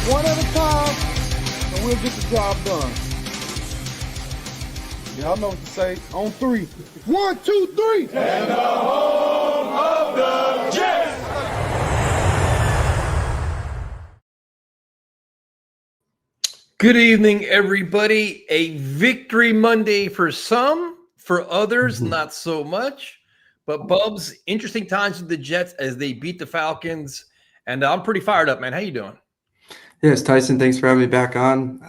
One at a time, and we'll get the job done. Y'all know what to say. On three. 1, 2, 3. And the home of the Jets. Good evening, everybody. A victory Monday for some, for others, not so much. But Bubs, interesting times with the Jets as they beat the Falcons. And I'm pretty fired up, man. How you doing? Yes, Tyson, thanks for having me back on.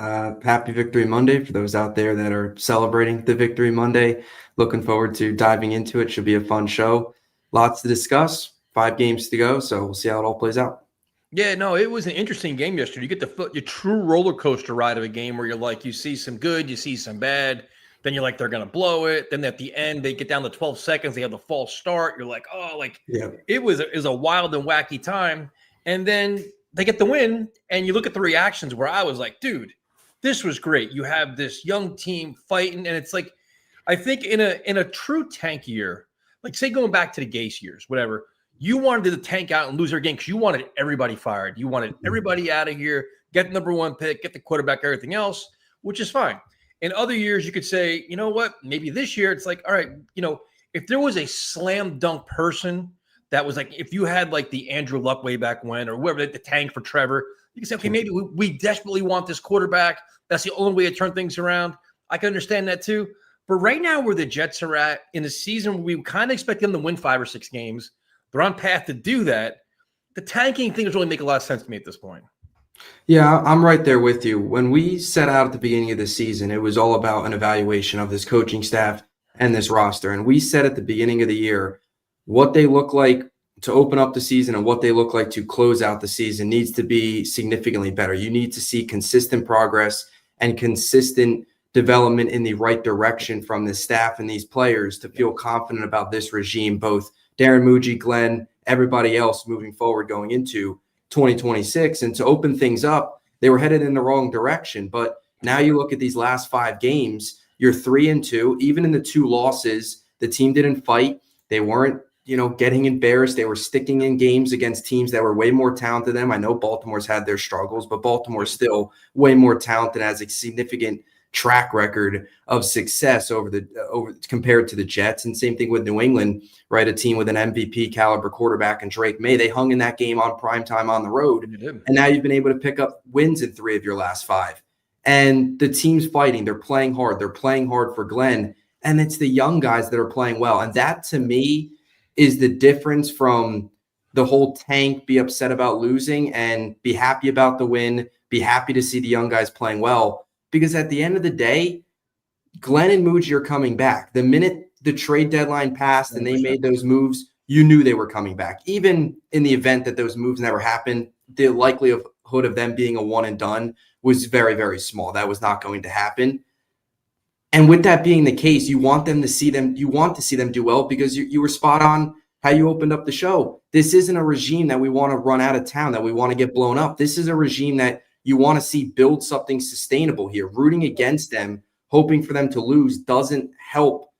Happy Victory Monday for those out there that are celebrating the Victory Monday. Looking forward to diving into it. Should be a fun show. Lots to discuss. 5 games to go, so we'll see how it all plays out. Yeah, no, it was an interesting game yesterday. You get your true roller coaster ride of a game where you're like, you see some good, you see some bad. Then you're like, they're going to blow it. Then at the end, they get down to 12 seconds. They have the false start. You're like, oh, like Yeah. It was a wild and wacky time. And then they get the win, and you look at the reactions where I was like, dude, this was great. You have this young team fighting, and it's like, I think in a true tank year, like say going back to the Gase years, whatever, you wanted to tank out and lose their game because you wanted everybody fired. You wanted everybody out of here, get the number 1 pick, get the quarterback, everything else, which is fine. In other years, you could say, you know what, maybe this year it's like, all right, if there was a slam dunk person that was like, if you had like the Andrew Luck way back when, or whoever, the tank for Trevor, you can say, okay, maybe we desperately want this quarterback. That's the only way to turn things around. I can understand that too. But right now where the Jets are at in a season, we kind of expect them to win 5 or 6 games. They're on path to do that. The tanking thing doesn't really make a lot of sense to me at this point. Yeah, I'm right there with you. When we set out at the beginning of the season, it was all about an evaluation of this coaching staff and this roster. And we said at the beginning of the year, what they look like to open up the season and what they look like to close out the season needs to be significantly better. You need to see consistent progress and consistent development in the right direction from the staff and these players to feel confident about this regime, both Darren Muji, Glenn, everybody else moving forward going into 2026. And to open things up, they were headed in the wrong direction. But now you look at these last 5 games, you're 3-2. Even in the 2 losses, the team didn't fight. They weren't getting embarrassed. They were sticking in games against teams that were way more talented than them. I know Baltimore's had their struggles, but Baltimore's still way more talented, has a significant track record of success over compared to the Jets. And same thing with New England, right? A team with an MVP caliber quarterback and Drake May. They hung in that game on primetime on the road. And now you've been able to pick up wins in 3 of your last 5. And the team's fighting. They're playing hard. They're playing hard for Glenn. And it's the young guys that are playing well. And that, to me, is the difference from the whole tank, be upset about losing and be happy about the win, be happy to see the young guys playing well. Because at the end of the day, Glenn and Muji are coming back. The minute the trade deadline passed and they made those moves, you knew they were coming back. Even in the event that those moves never happened, the likelihood of them being a one and done was very, very small. That was not going to happen. And with that being the case, you want to see them do well because you were spot on how you opened up the show. This isn't a regime that we want to run out of town, that we want to get blown up. This is a regime that you want to see build something sustainable here. Rooting against them, hoping for them to lose doesn't help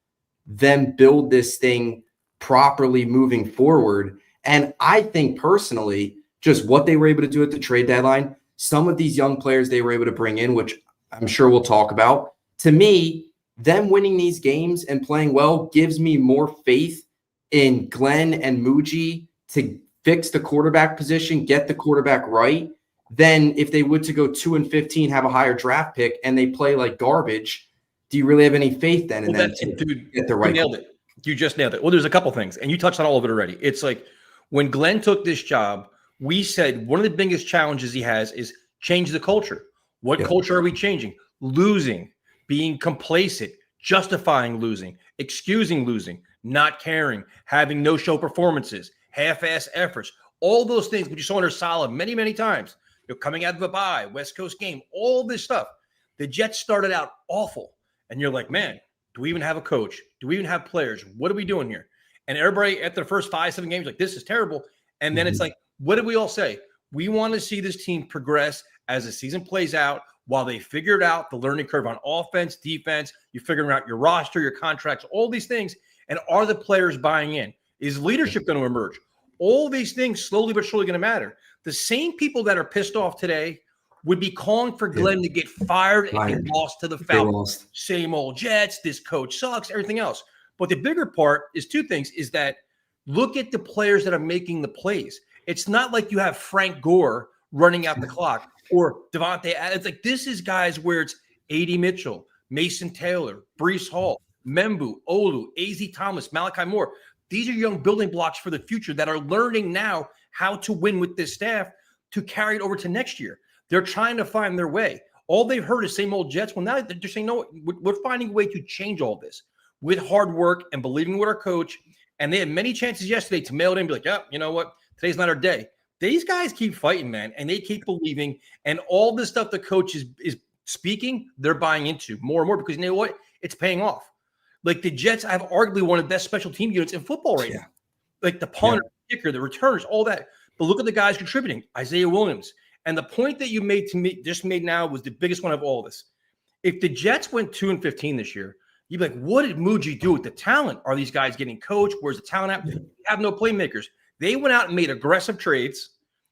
them build this thing properly moving forward. And I think personally, just what they were able to do at the trade deadline, some of these young players they were able to bring in, which I'm sure we'll talk about, to me, them winning these games and playing well gives me more faith in Glenn and Muji to fix the quarterback position, get the quarterback right, than if they would to go 2-15, have a higher draft pick, and they play like garbage. Do you really have any faith then in them to get the right? You nailed it. You just nailed it. Well, there's a couple things, and you touched on all of it already. It's like when Glenn took this job, we said one of the biggest challenges he has is change the culture. What culture are we changing? Losing, being complacent, justifying losing, excusing losing, not caring, having no-show performances, half-ass efforts, all those things which you saw under Saleh many, many times. Coming out of a bye, West Coast game, all this stuff. The Jets started out awful. And you're like, man, do we even have a coach? Do we even have players? What are we doing here? And everybody after the first 5-7 games, like, this is terrible. And then it's like, what did we all say? We want to see this team progress as the season plays out while they figured out the learning curve on offense, defense. You're figuring out your roster, your contracts, all these things. And are the players buying in? Is leadership going to emerge? All these things slowly but surely going to matter. The same people that are pissed off today would be calling for Glenn to get fired and get lost to the Falcons. Same old Jets, this coach sucks, everything else. But the bigger part is two things, is that look at the players that are making the plays. It's not like you have Frank Gore running out the clock or Devontae Adams. It's like, this is guys where it's A.D. Mitchell, Mason Taylor, Breece Hall, Membu, Olu, A.Z. Thomas, Malachi Moore. These are young building blocks for the future that are learning now how to win with this staff to carry it over to next year. They're trying to find their way. All they've heard is same old Jets. Well, now they're saying, no, we're finding a way to change all this with hard work and believing with our coach. And they had many chances yesterday to mail it in and be like, yeah, you know what? Today's not our day. These guys keep fighting, man, and they keep believing. And all this stuff the coach is speaking, they're buying into more and more because you know what? It's paying off. Like the Jets have arguably one of the best special team units in football right now. Like the punter, the kicker, the returners, all that. But look at the guys contributing. Isaiah Williams. And the point that you made to me, just made now, was the biggest one of all this. If the Jets went 2-15 this year, you'd be like, what did Muji do with the talent? Are these guys getting coached? Where's the talent at? You have no playmakers. They went out and made aggressive trades.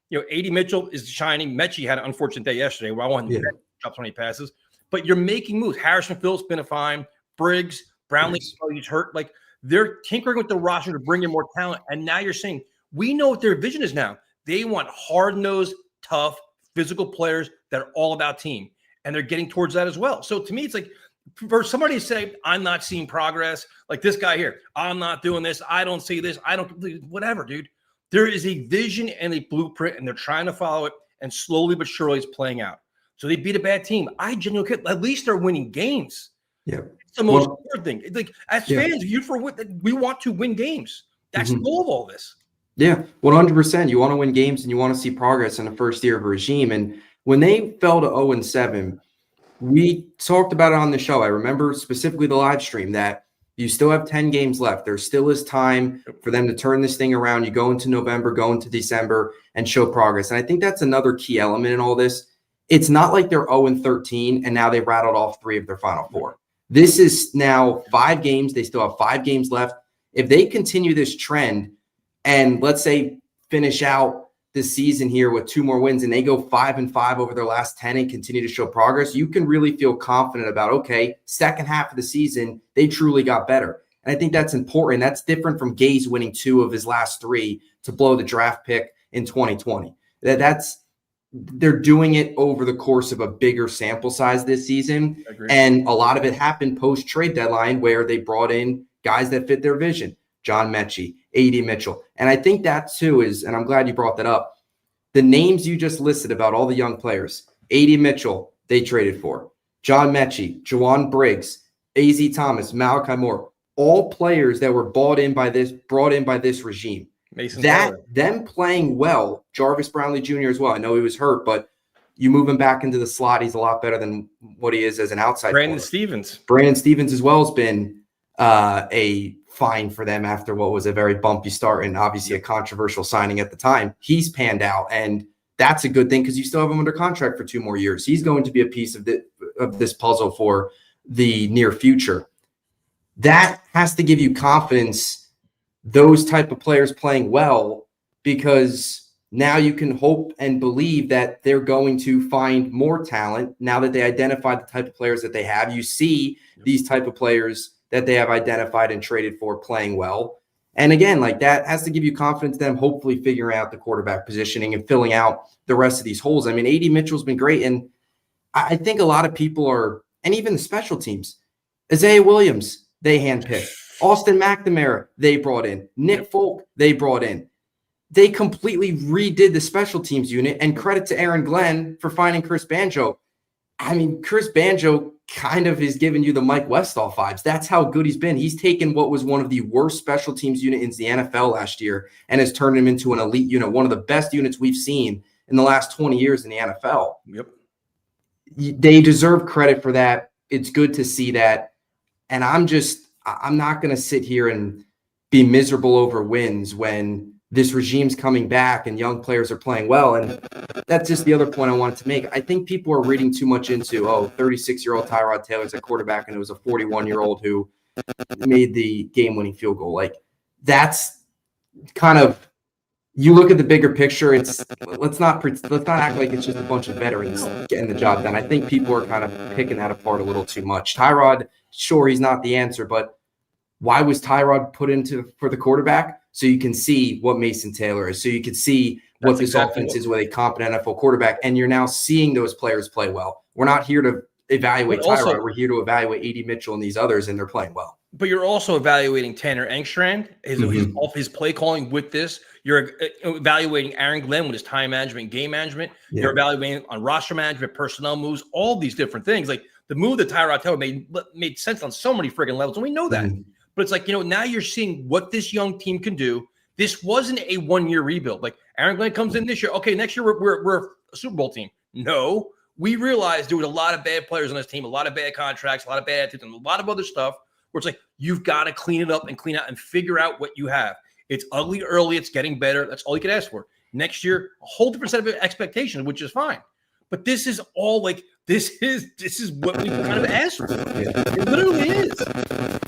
You know, A.D. Mitchell is shining. Mechie had an unfortunate day yesterday where I wanted to drop 20 passes. But you're making moves. Harrison Phillips been a fine. Briggs, Brownlee, he's hurt. Like, they're tinkering with the roster to bring in more talent. And now you're saying, we know what their vision is now. They want hard-nosed, tough, physical players that are all about team. And they're getting towards that as well. So to me, it's like, for somebody to say, I'm not seeing progress, like this guy here, I'm not doing this, I don't see this, I don't, whatever, dude. There is a vision and a blueprint, and they're trying to follow it, and slowly but surely it's playing out. So they beat a bad team. I genuinely, at least they're winning games. Yeah. It's the most important thing. Like, as fans, we want to win games. That's the goal of all this. Yeah, 100%. You want to win games and you want to see progress in the first year of a regime. And when they fell to 0-7, we talked about it on the show. I remember specifically the live stream that you still have 10 games left. There still is time for them to turn this thing around. You go into November, go into December, and show progress. And I think that's another key element in all this. It's not like they're 0-13 and now they rattled off 3 of their final 4. This is now 5 games. They still have 5 games left. If they continue this trend and let's say finish out this season here with 2 more wins and they go 5-5 over their last 10 and continue to show progress, you can really feel confident about, okay, second half of the season, they truly got better. And I think that's important. That's different from Gase winning 2 of his last 3 to blow the draft pick in 2020. They're doing it over the course of a bigger sample size this season. And a lot of it happened post-trade deadline where they brought in guys that fit their vision. John Mechie, A.D. Mitchell. And I think that too is, and I'm glad you brought that up, the names you just listed about all the young players. A.D. Mitchell, they traded for. John Mechie, Juwan Briggs, A.Z. Thomas, Malachi Moore, all players that were brought in by this regime. Mason them playing well, Jarvis Brownlee Jr. as well. I know he was hurt, but you move him back into the slot, he's a lot better than what he is as an outside Brandon corner. Stevens as well has been a fine for them after what was a very bumpy start and obviously a controversial signing at the time. He's panned out, and that's a good thing because you still have him under contract for 2 more years. He's going to be a piece of this puzzle for the near future. That has to give you confidence, those type of players playing well, because now you can hope and believe that they're going to find more talent now that they identified the type of players that they have. You see these type of players that they have identified and traded for playing well. And again, like that has to give you confidence them hopefully figuring out the quarterback positioning and filling out the rest of these holes. I mean, A.D. Mitchell's been great. And I think a lot of people are, and even the special teams, Isaiah Williams, they handpicked. Austin McNamara, they brought in. Nick Folk, they brought in. They completely redid the special teams unit, and credit to Aaron Glenn for finding Chris Banjo. I mean, Chris Banjo kind of is giving you the Mike Westall vibes. That's how good he's been. He's taken what was one of the worst special teams unit in the NFL last year and has turned him into an elite unit, one of the best units we've seen in the last 20 years in the NFL. Yep. They deserve credit for that. It's good to see that. And I'm not going to sit here and be miserable over wins when this regime's coming back and young players are playing well. And that's just the other point I wanted to make. I think people are reading too much into, 36-year-old Tyrod Taylor's a quarterback and it was a 41-year-old who made the game-winning field goal. Like, that's kind of, you look at the bigger picture. Let's not act like it's just a bunch of veterans getting the job done. I think people are kind of picking that apart a little too much. Tyrod, sure, he's not the answer, but why was Tyrod put into for the quarterback? So you can see what Mason Taylor is. So you can see what this offense is with a competent NFL quarterback. And you're now seeing those players play well. We're not here to evaluate Tyrod. We're here to evaluate A.D. Mitchell and these others, and they're playing well. But you're also evaluating Tanner Engstrand, his play calling with this. You're evaluating Aaron Glenn with his time management, game management. Yeah. You're evaluating on roster management, personnel moves, all these different things. Like the move that Tyrod Taylor made sense on so many friggin' levels, and we know that. Mm-hmm. But it's like, now you're seeing what this young team can do. This wasn't a one-year rebuild. Like Aaron Glenn comes in this year. Okay, next year we're a Super Bowl team. No, we realized there was a lot of bad players on this team, a lot of bad contracts, a lot of bad attitudes, and a lot of other stuff where it's like, you've got to clean it up and clean out and figure out what you have. It's ugly early. It's getting better. That's all you can ask for. Next year, a whole different set of expectations, which is fine. But this is all like, this is what we kind of asked for. Yeah. It literally is.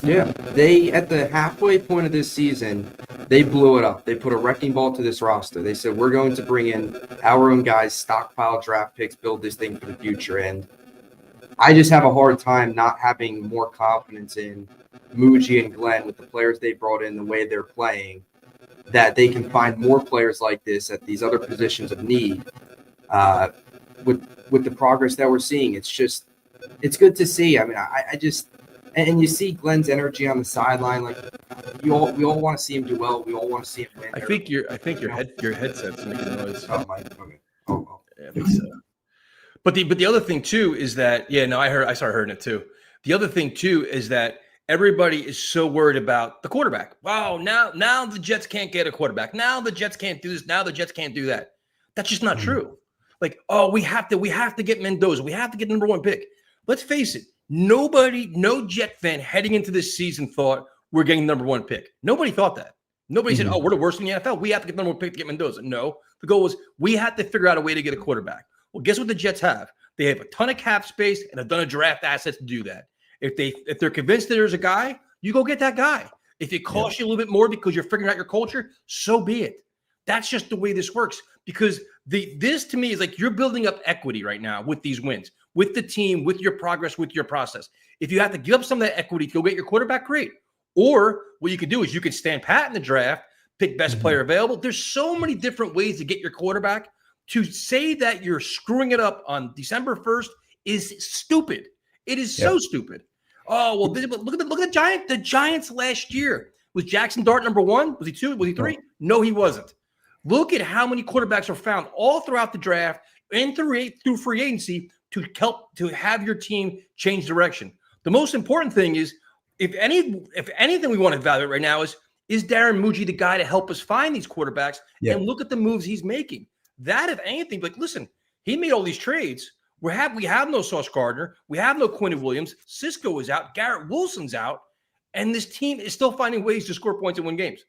Yeah. They, at the halfway point of this season, they blew it up. They put a wrecking ball to this roster. They said, we're going to bring in our own guys, stockpile draft picks, build this thing for the future. And I just have a hard time not having more confidence in Muji and Glenn with the players they brought in, the way they're playing, that they can find more players like this at these other positions of need. With the progress that we're seeing, it's good to see. I mean, I just, and you see Glenn's energy on the sideline. Like we all want to see him do well. We all want to see him win. I think your headset's making noise. Oh my. Okay. Oh. Yeah, I think so. But the other thing too is that I started hearing it too. The other thing too is that everybody is so worried about the quarterback. Wow, now the Jets can't get a quarterback. Now the Jets can't do this. Now the Jets can't do that. That's just not true. Like, we have to get Mendoza. We have to get the number one pick. Let's face it. No Jet fan heading into this season thought we're getting the number one pick. Nobody thought that. Nobody said, we're the worst in the NFL. We have to get the number one pick to get Mendoza. No, the goal was we had to figure out a way to get a quarterback. Well, guess what the Jets have? They have a ton of cap space and a ton of draft assets to do that. If they're convinced that there's a guy, you go get that guy. If it costs you a little bit more because you're figuring out your culture, so be it. That's just the way this works. Because this to me is like you're building up equity right now with these wins, with the team, with your progress, with your process. If you have to give up some of that equity to go get your quarterback, great. Or what you can do is you can stand pat in the draft, pick best player available. There's so many different ways to get your quarterback. To say that you're screwing it up on December 1st is stupid. It is so stupid. Oh, well, look at the Giants. The Giants last year. Was Jackson Dart number one? Was he two? Was he three? No, he wasn't. Look at how many quarterbacks are found all throughout the draft and through free agency to help to have your team change direction. The most important thing is, if anything we want to evaluate right now is Darren Muji the guy to help us find these quarterbacks and look at the moves he's making. That, if anything, like, listen, he made all these trades. We have no Sauce Gardner. We have no Quinn Williams. Cisco is out. Garrett Wilson's out. And this team is still finding ways to score points and win games.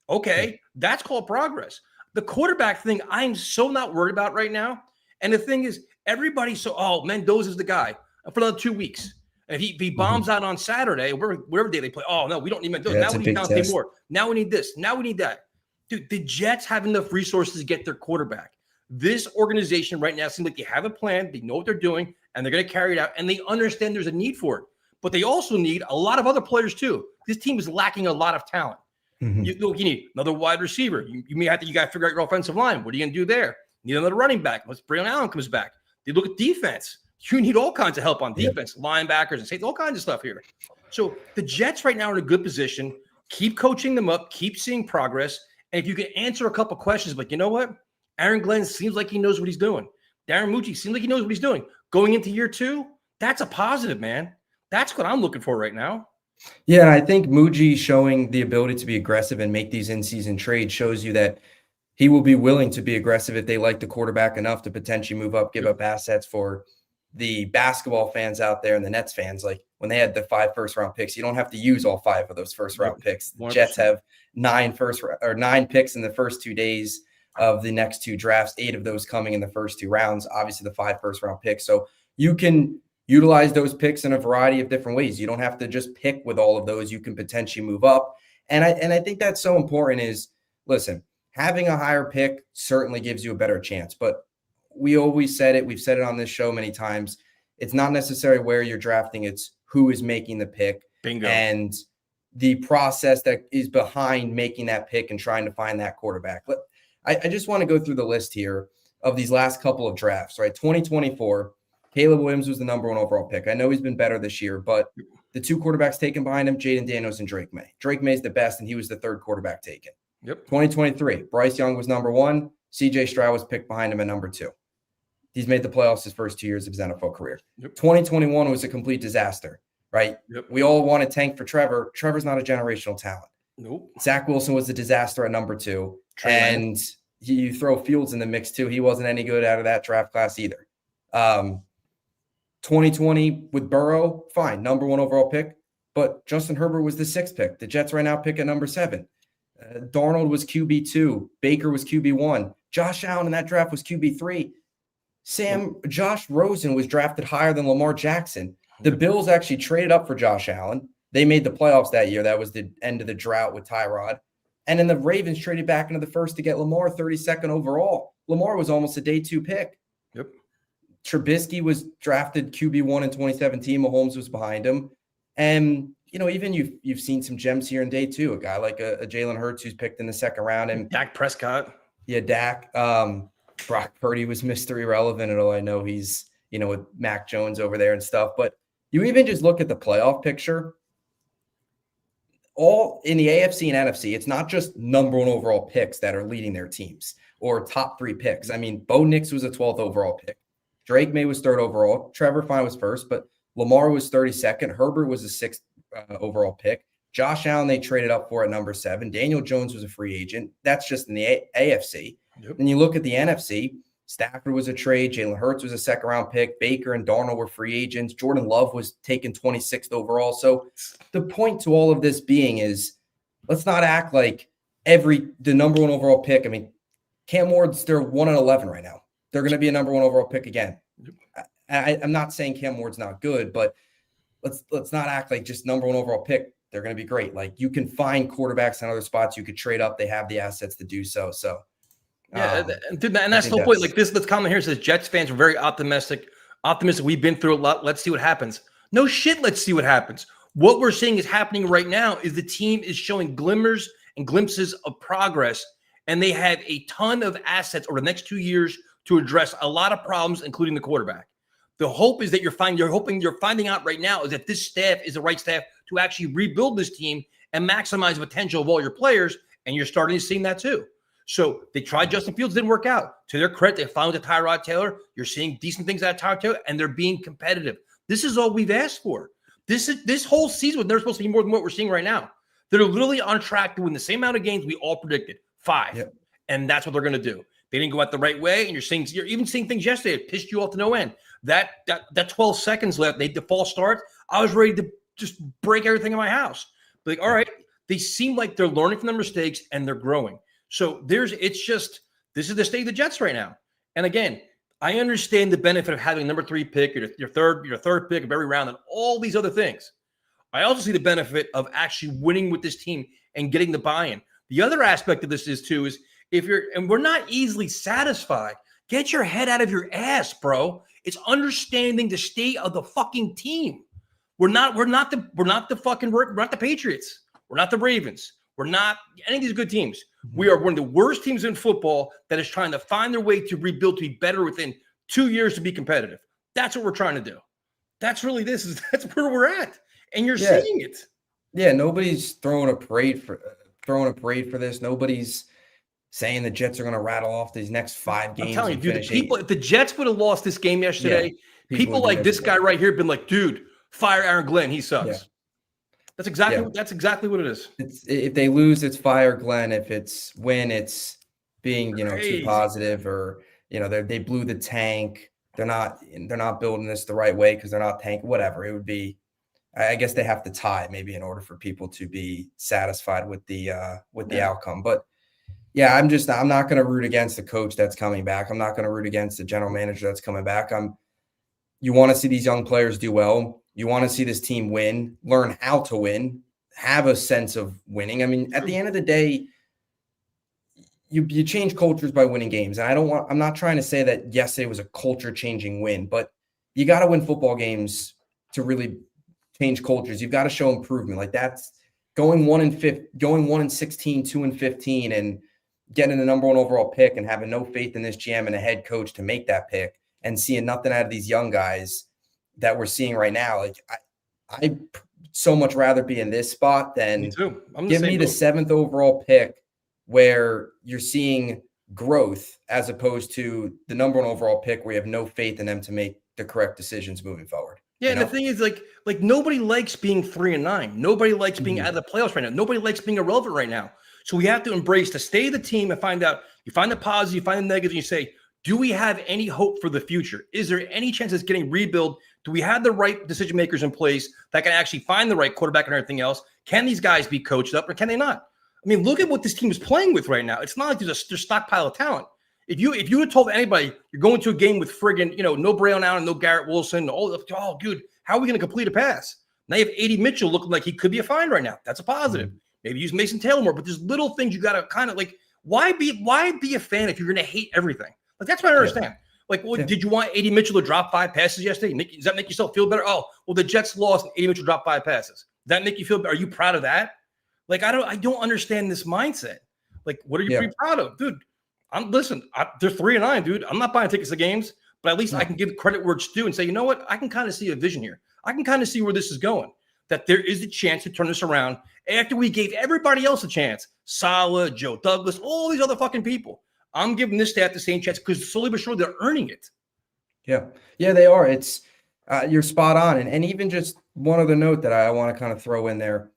Okay, that's called progress. The quarterback thing, I'm so not worried about right now. And the thing is, everybody's Mendoza's the guy for another 2 weeks. And if he bombs out on Saturday, whatever day they play, no, we don't need Mendoza. Now we need Dante Moore. Now we need this. Now we need that. Dude, the Jets have enough resources to get their quarterback. This organization right now seems like they have a plan. They know what they're doing, and they're going to carry it out. And they understand there's a need for it. But they also need a lot of other players too. This team is lacking a lot of talent. You need another wide receiver. You got to figure out your offensive line. What are you going to do there? You need another running back. Once Braylon Allen comes back. They look at defense. You need all kinds of help on defense, linebackers and safety, all kinds of stuff here. So the Jets right now are in a good position. Keep coaching them up. Keep seeing progress. And if you can answer a couple questions, like, you know what? Aaron Glenn seems like he knows what he's doing. Darren Muji seems like he knows what he's doing. Going into year two, That's a positive, man. That's what I'm looking for right now. Yeah, and I think Muji showing the ability to be aggressive and make these in-season trades shows you that he will be willing to be aggressive if they like the quarterback enough to potentially move up, give up assets. For the basketball fans out there and the Nets fans, like when they had the 5 first-round picks, you don't have to use all 5 of those first-round picks. The 100%. Jets have 9 picks in the first 2 days of the next 2 drafts, 8 of those coming in the first 2 rounds, obviously the 5 first-round picks. So you can utilize those picks in a variety of different ways. You don't have to just pick with all of those. You can potentially move up. And I think that's so important is, listen, having a higher pick certainly gives you a better chance. But we always said it. We've said it on this show many times. It's not necessarily where you're drafting. It's who is making the pick. Bingo. And the process that is behind making that pick and trying to find that quarterback. I just want to go through the list here of these last couple of drafts, right? 2024, Caleb Williams was the number 1 overall pick. I know he's been better this year, but the 2 quarterbacks taken behind him, Jaden Daniels and Drake May. Drake May's the best, and he was the 3rd quarterback taken. Yep. 2023, Bryce Young was number 1. CJ Stroud was picked behind him at number 2. He's made the playoffs his first 2 years of his NFL career. Yep. 2021 was a complete disaster, right? Yep. We all want to tank for Trevor. Trevor's not a generational talent. Nope. Zach Wilson was a disaster at number 2. And you throw Fields in the mix too. He wasn't any good out of that draft class either. 2020 with Burrow, fine, number 1 overall pick. But Justin Herbert was the 6th pick. The Jets right now pick at number 7. Darnold was QB2. Baker was QB1. Josh Allen in that draft was QB3. Josh Rosen was drafted higher than Lamar Jackson. The Bills actually traded up for Josh Allen. They made the playoffs that year. That was the end of the drought with Tyrod. And then the Ravens traded back into the first to get Lamar, 32nd overall. Lamar was almost a day 2 pick. Yep. Trubisky was drafted QB1 in 2017. Mahomes was behind him. And, even you've seen some gems here in day 2. A guy like a Jalen Hurts who's picked in the 2nd round. And Dak Prescott. Yeah, Dak. Brock Purdy was Mr. Irrelevant, although I know he's, with Mac Jones over there and stuff. But you even just look at the playoff picture. All in the AFC and NFC, it's not just number 1 overall picks that are leading their teams or top 3 picks. I mean, Bo Nix was a 12th overall pick. Drake May was 3rd overall. Trevor Fine was 1st, but Lamar was 32nd. Herbert was a 6th overall pick. Josh Allen, they traded up for at number 7. Daniel Jones was a free agent. That's just in the AFC. Yep. Then you look at the NFC, Stafford was a trade. Jalen Hurts was a 2nd round pick. Baker and Darnold were free agents. Jordan Love was taken 26th overall. So the point to all of this being is, let's not act like the number 1 overall pick. I mean, Cam Ward's, they're 1-11 right now. They're going to be a number 1 overall pick again. I'm not saying Cam Ward's not good, but let's not act like just number 1 overall pick. They're going to be great. Like, you can find quarterbacks in other spots. You could trade up. They have the assets to do so. So. Yeah, and that's the whole point. Like this comment here says Jets fans are very optimistic. We've been through a lot. Let's see what happens. No shit. Let's see what happens. What we're seeing is happening right now is the team is showing glimmers and glimpses of progress, and they have a ton of assets over the next 2 years to address a lot of problems, including the quarterback. The hope is that you're finding out right now is that this staff is the right staff to actually rebuild this team and maximize the potential of all your players, and you're starting to see that too. So they tried Justin Fields, didn't work out. To their credit, they found a Tyrod Taylor. You're seeing decent things out of Tyrod Taylor, and they're being competitive. This is all we've asked for. This whole season, they're supposed to be more than what we're seeing right now. They're literally on track to win the same amount of games we all predicted, 5. Yep. And that's what they're going to do. They didn't go out the right way, and you're even seeing things yesterday that pissed you off to no end. That 12 seconds left, the false start, I was ready to just break everything in my house. But all right, they seem like they're learning from their mistakes and they're growing. So this is the state of the Jets right now. And again, I understand the benefit of having a number 3 pick, your third pick of every round, and all these other things. I also see the benefit of actually winning with this team and getting the buy-in. The other aspect of this is and we're not easily satisfied. Get your head out of your ass, bro. It's understanding the state of the fucking team. We're not the Patriots. We're not the Ravens. We're not any of these good teams. We are one of the worst teams in football that is trying to find their way to rebuild to be better within 2 years to be competitive. That's what we're trying to do. That's really that's where we're at. And you're seeing it. Yeah, nobody's throwing a parade for this. Nobody's saying the Jets are going to rattle off these next 5 games. I'm telling you, dude, if the Jets would have lost this game yesterday, People would be like this miserable. guy right here have been like, dude, fire Aaron Glenn. He sucks. Yeah. That's exactly what it is. It's if they lose, it's fire Glenn. If it's win, it's being too Crazy. positive, or they blew the tank. They're not building this the right way because they're not tank. Whatever it would be, I guess they have to tie maybe in order for people to be satisfied with the outcome. But yeah, I'm not going to root against the coach that's coming back. I'm not going to root against the general manager that's coming back. You want to see these young players do well. You want to see this team win, learn how to win, have a sense of winning. I mean, at the end of the day, you change cultures by winning games. And I'm not trying to say that yesterday was a culture changing win, but you got to win football games to really change cultures. You've got to show improvement. Like that's going 1-16, 2-15, and getting the number 1 overall pick and having no faith in this GM and a head coach to make that pick and seeing nothing out of these young guys that we're seeing right now. Like I so much rather be in this spot than give me the 7th overall pick where you're seeing growth as opposed to the number 1 overall pick where you have no faith in them to make the correct decisions moving forward. Yeah, and the thing is, like nobody likes being 3-9. Nobody likes being out of the playoffs right now. Nobody likes being irrelevant right now. So we have to embrace to stay the team and find out. You find the positive, you find the negative, and you say, do we have any hope for the future? Is there any chance it's getting rebuilt? Do we have the right decision makers in place that can actually find the right quarterback and everything else? Can these guys be coached up or can they not? I mean, look at what this team is playing with right now. It's not like there's stockpile of talent. If you had told anybody you're going to a game with friggin', no Braylon Allen, no Garrett Wilson, oh, dude, how are we going to complete a pass? Now you have A.D. Mitchell looking like he could be a find right now. That's a positive. Maybe use Mason Taylor more, but there's little things you got to kind of like. Why be a fan if you're going to hate everything? Like that's what I understand. Like, did you want A.D. Mitchell to drop 5 passes yesterday? Does that make yourself feel better? Oh, well, the Jets lost and A.D. Mitchell dropped 5 passes. Does that make you feel better? Are you proud of that? Like, I don't understand this mindset. Like, what are you pretty proud of? Dude, they're 3-9, dude. I'm not buying tickets to games, but at least I can give credit where it's due and say, you know what? I can kind of see a vision here. I can kind of see where this is going, that there is a chance to turn this around after we gave everybody else a chance. Saleh, Joe Douglas, all these other fucking people. I'm giving this staff the same chance because slowly but surely they're earning it. Yeah, they are. It's you're spot on. And even just one other note that I want to kind of throw in there.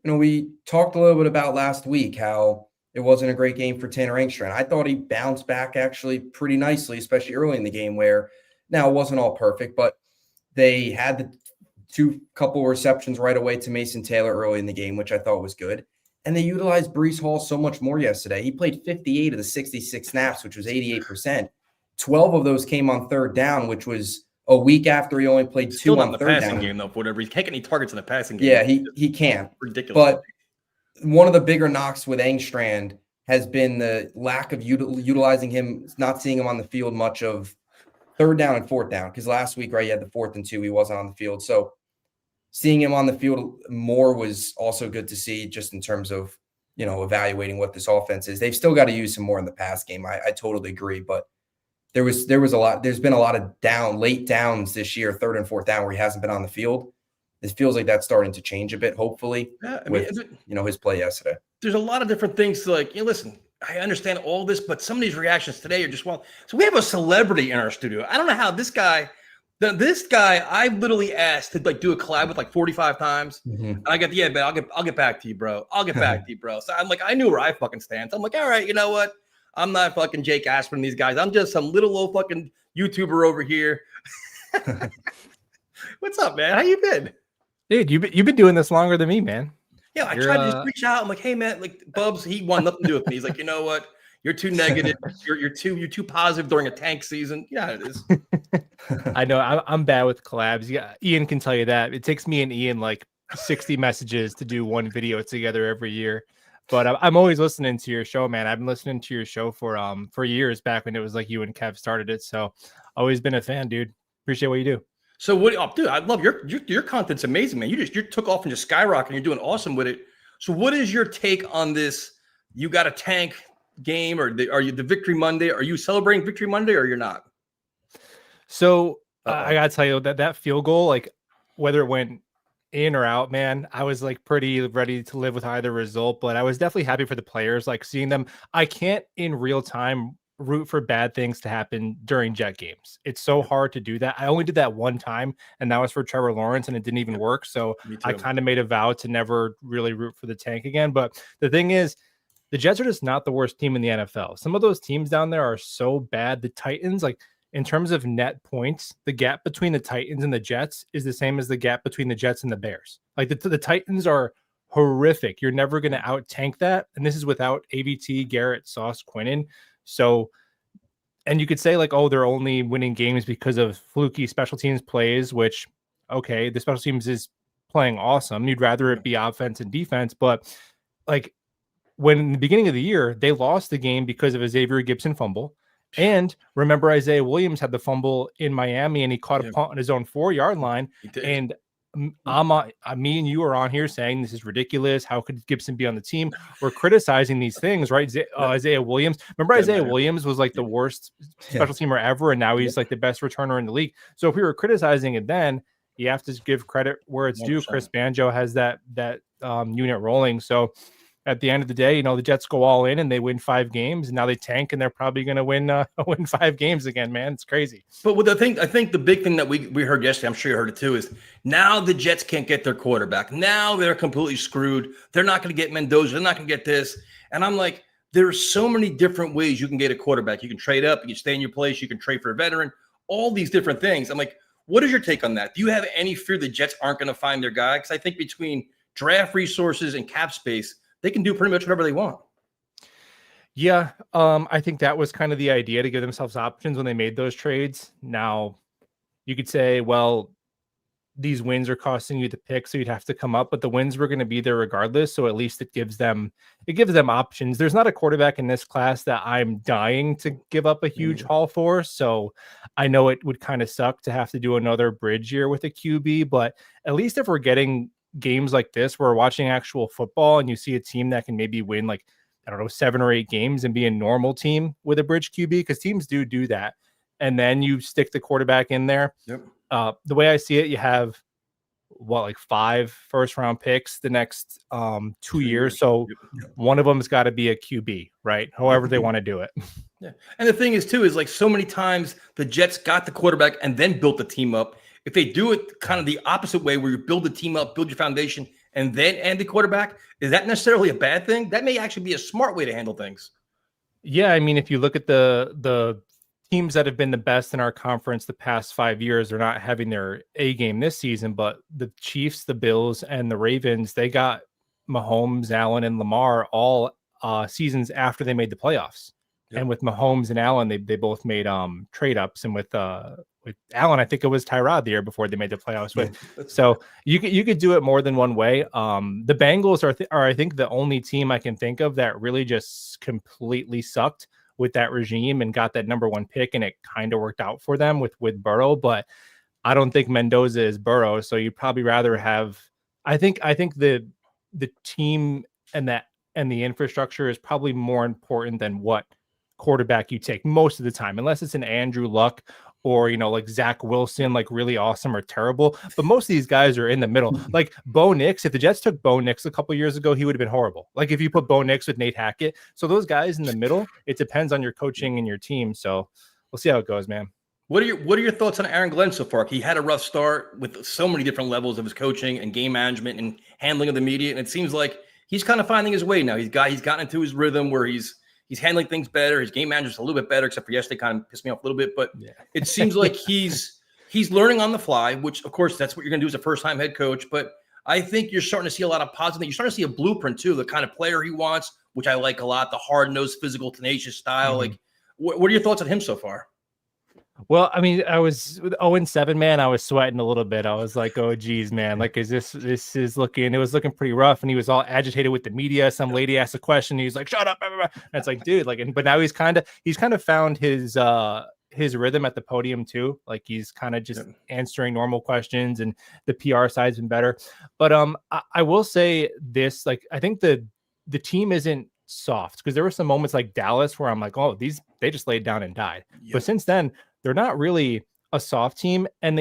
We talked a little bit about last week how it wasn't a great game for Tanner Engstrand. I thought he bounced back actually pretty nicely, especially early in the game where now it wasn't all perfect, but they had the couple receptions right away to Mason Taylor early in the game, which I thought was good. And they utilized Breece Hall so much more yesterday. He played 58 of the 66 snaps, which was 88%. 12 of those came on third down, which was a week after he only played 2 on third down. Game, though, for whatever. He can't get any targets in the passing game. Yeah, he can't. Ridiculous. But one of the bigger knocks with Engstrand has been the lack of utilizing him, not seeing him on the field much of third down and fourth down. Because last week, right, he had the 4th and 2. He wasn't on the field. So seeing him on the field more was also good to see just in terms of, evaluating what this offense is. They've still got to use him more in the pass game. I totally agree. But there's been a lot of late downs this year, 3rd and 4th down where he hasn't been on the field. It feels like that's starting to change a bit, hopefully, his play yesterday. There's a lot of different things to listen, I understand all this, but some of these reactions today are just, so we have a celebrity in our studio. I don't know how this guy, I literally asked to do a collab with 45 times. Mm-hmm. And I get, man, I'll get back to you, bro. I'll get back to you, bro. So I'm like, I knew where I fucking stand. So I'm like, all right, you know what? I'm not fucking Jake Aspen and these guys. I'm just some little old fucking YouTuber over here. What's up, man? How you been? Dude, you've been doing this longer than me, man. Yeah, I tried to just reach out. I'm like, hey, man, Bubs, he wanted nothing to do with me. He's like, you know what? You're too negative. You're too positive during a tank season. Yeah, it is. I know. I'm bad with collabs. Yeah, Ian can tell you that. It takes me and Ian 60 messages to do one video together every year. But I'm always listening to your show, man. I've been listening to your show for years back when it was you and Kev started it. So always been a fan, dude. Appreciate what you do. So dude, I love your content's amazing, man. You took off and just skyrocketed. You're doing awesome with it. So what is your take on this? You got a tank game, or are you the Victory Monday? Are you celebrating Victory Monday, or you're not? So I gotta tell you that field goal, whether it went in or out, man, I was pretty ready to live with either result, but I was definitely happy for the players, seeing them. I can't in real time root for bad things to happen during Jet games. It's so hard to do that. I only did that one time, and that was for Trevor Lawrence, and it didn't even work. So I kind of made a vow to never really root for the tank again. But the thing is, the Jets are just not the worst team in the NFL. Some of those teams down there are so bad. The Titans, like in terms of net points, the gap between the Titans and the Jets is the same as the gap between the Jets and the Bears. Like the Titans are horrific. You're never going to out tank that. And this is without AVT, Garrett, Sauce, Quinnen. So, and you could say like, oh, they're only winning games because of fluky special teams plays, which, okay, the special teams is playing awesome. You'd rather it be offense and defense. But like when in the beginning of the year, they lost the game because of a Xavier Gibson fumble. And remember, Isaiah Williams had the fumble in Miami and he caught a punt on his own 4-yard line. And me and you are on here saying this is ridiculous. How could Gibson be on the team? We're criticizing these things, right? Isaiah Williams. Remember, Isaiah Williams was like the worst special teamer ever, and now he's like the best returner in the league. So if we were criticizing it then, you have to give credit where it's due. Chris Banjo has that unit rolling. So at the end of the day, you know, the Jets go all in and they win 5 games, and now they tank and they're probably going to win 5 games again, man. It's crazy. But with I think the big thing that we heard yesterday, I'm sure you heard it too, is now the Jets can't get their quarterback. Now they're completely screwed. They're not going to get Mendoza. They're not going to get this. And I'm like, there's so many different ways you can get a quarterback. You can trade up. You can stay in your place. You can trade for a veteran. All these different things. I'm like, what is your take on that? Do you have any fear the Jets aren't going to find their guy? Because I think between draft resources and cap space, they can do pretty much whatever they want. Yeah, I think that was kind of the idea, to give themselves options when they made those trades. Now, you could say, well, these wins are costing you the pick, so you'd have to come up, but the wins were going to be there regardless. So at least it gives them options. There's not a quarterback in this class that I'm dying to give up a huge haul for. So I know it would kind of suck to have to do another bridge year with a QB, but at least if we're getting games like this where we're watching actual football and you see a team that can maybe win like, I don't know, 7 or 8 games and be a normal team with a bridge QB, because teams do that. And then you stick the quarterback in there. Yep. The way I see it, you have like 5 first-round picks the next 2 years. So one of them's got to be a QB, right? However they want to do it. Yeah. And the thing is too, is like so many times the Jets got the quarterback and then built the team up. If they do it kind of the opposite way, where you build the team up, build your foundation, and then add the quarterback, is that necessarily a bad thing? That may actually be a smart way to handle things. Yeah, I mean, if you look at the teams that have been the best in our conference the past 5 years, they're not having their A game this season, but the Chiefs, the Bills, and the Ravens, they got Mahomes, Allen, and Lamar all seasons after they made the playoffs. Yep. And with Mahomes and Allen, they both made trade ups, and with Allen, I think it was Tyrod the year before they made the playoffs with. So you could do it more than one way. The Bengals are I think the only team I can think of that really just completely sucked with that regime and got that number 1 pick, and it kind of worked out for them with Burrow. But I don't think Mendoza is Burrow, so you'd probably rather have. I think the team and the infrastructure is probably more important than what quarterback you take most of the time, unless it's an Andrew Luck or, you know, like Zach Wilson, like really awesome or terrible. But most of these guys are in the middle. Like Bo Nix, if the Jets took Bo Nix a couple years ago, he would have been horrible. Like if you put Bo Nix with Nate Hackett. So those guys in the middle, it depends on your coaching and your team. So we'll see how it goes, man. What are your thoughts on Aaron Glenn so far? He had a rough start with so many different levels of his coaching and game management and handling of the media. And it seems like he's kind of finding his way now. He's gotten into his rhythm where he's handling things better. His game management's a little bit better, except for yesterday kind of pissed me off a little bit. But it seems like he's learning on the fly, which, of course, that's what you're going to do as a first-time head coach. But I think you're starting to see a lot of positive. You're starting to see a blueprint, too, the kind of player he wants, which I like a lot, the hard-nosed, physical, tenacious style. Like, what are your thoughts on him so far? Well, I mean, I was with 0-7, man. I was sweating a little bit. I was like, "Oh, geez, man! Like, is this is looking?" It was looking pretty rough, and he was all agitated with the media. Some lady asked a question, and he's like, "Shut up!" And it's like, dude, like, but now he's kind of found his rhythm at the podium too. Like, he's kind of just answering normal questions, and the PR side's been better. But I will say this: like, I think the team isn't soft, because there were some moments like Dallas where I'm like, "Oh, they just laid down and died." But since then, they're not really a soft team, and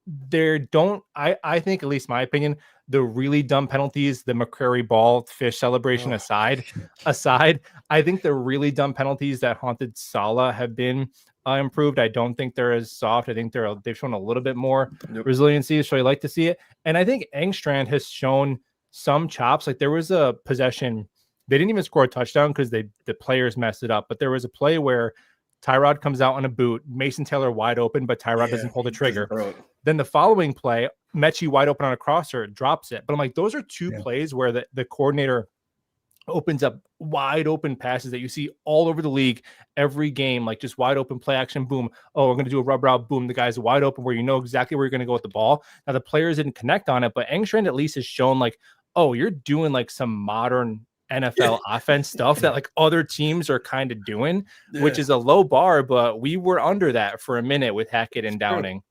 I think, at least my opinion, the really dumb penalties, the McCrary ball fish celebration aside, I think the really dumb penalties that haunted Salah have been improved. I don't think they're as soft. I think they've shown a little bit more resiliency, so I like to see it. And I think Engstrand has shown some chops. Like there was a possession, they didn't even score a touchdown because the players messed it up, but there was a play where Tyrod comes out on a boot, Mason Taylor wide open, but Tyrod doesn't pull the trigger. Then the following play, Mechie wide open on a crosser, drops it. But I'm like, those are two plays where the coordinator opens up wide open passes that you see all over the league every game, like just wide open play action, boom. Oh, we're going to do a rub route, boom. The guy's wide open where you know exactly where you're going to go with the ball. Now the players didn't connect on it, but Engstrand at least has shown like, oh, you're doing like some modern NFL offense stuff that like other teams are kind of doing, which is a low bar, but we were under that for a minute with Hackett and Downing.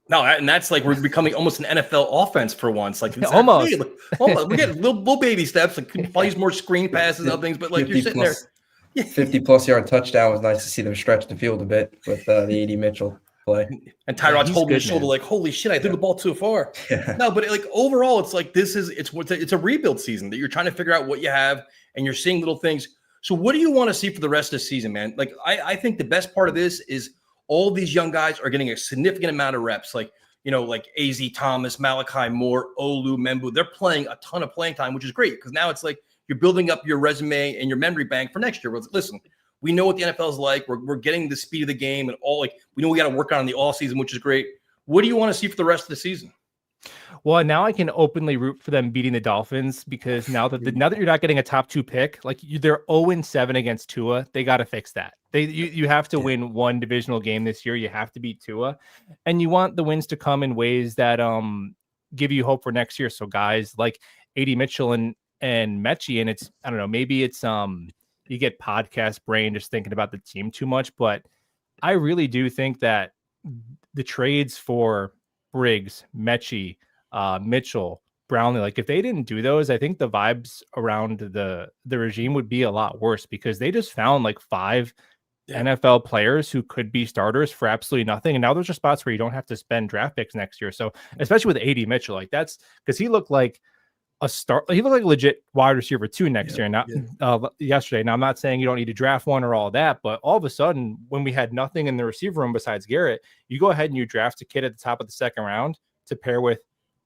No, and that's like we're becoming almost an NFL offense for once. Like almost we're getting little baby steps. Like plays more screen passes and other things, but like you're sitting there. 50+ yard touchdown was nice to see them stretch the field a bit with the AD Mitchell play. And Tyrod's holding his shoulder like, holy shit, I threw the ball too far. No, but like overall, it's like it's a rebuild season that you're trying to figure out what you have, and you're seeing little things. So what do you want to see for the rest of the season, man? Like I think the best part of this is all these young guys are getting a significant amount of reps. Like, you know, like AZ Thomas, Malachi Moore, Olu, Membu, they're playing a ton of playing time, which is great because now it's like you're building up your resume and your memory bank for next year. Listen, we know what the NFL is like. We're getting the speed of the game and all. Like we know we got to work on the all season, which is great. What do you want to see for the rest of the season? Well, now I can openly root for them beating the Dolphins because now that you're not getting a top 2 pick, like they're 0-7 against Tua, they got to fix that. You have to win one divisional game this year. You have to beat Tua, and you want the wins to come in ways that give you hope for next year. So guys like AD Mitchell and Mechie, and it's I don't know, maybe it's you get podcast brain just thinking about the team too much, but I really do think that the trades for Briggs, Mechie, Mitchell, Brownlee, like if they didn't do those, I think the vibes around the regime would be a lot worse because they just found like 5 NFL players who could be starters for absolutely nothing. And now those are spots where you don't have to spend draft picks next year. So especially with AD Mitchell, like that's because he looked like a start. He looked like a legit wide receiver 2 next year, not yesterday. Now I'm not saying you don't need to draft one or all that, but all of a sudden when we had nothing in the receiver room besides Garrett, you go ahead and you draft a kid at the top of the second round to pair with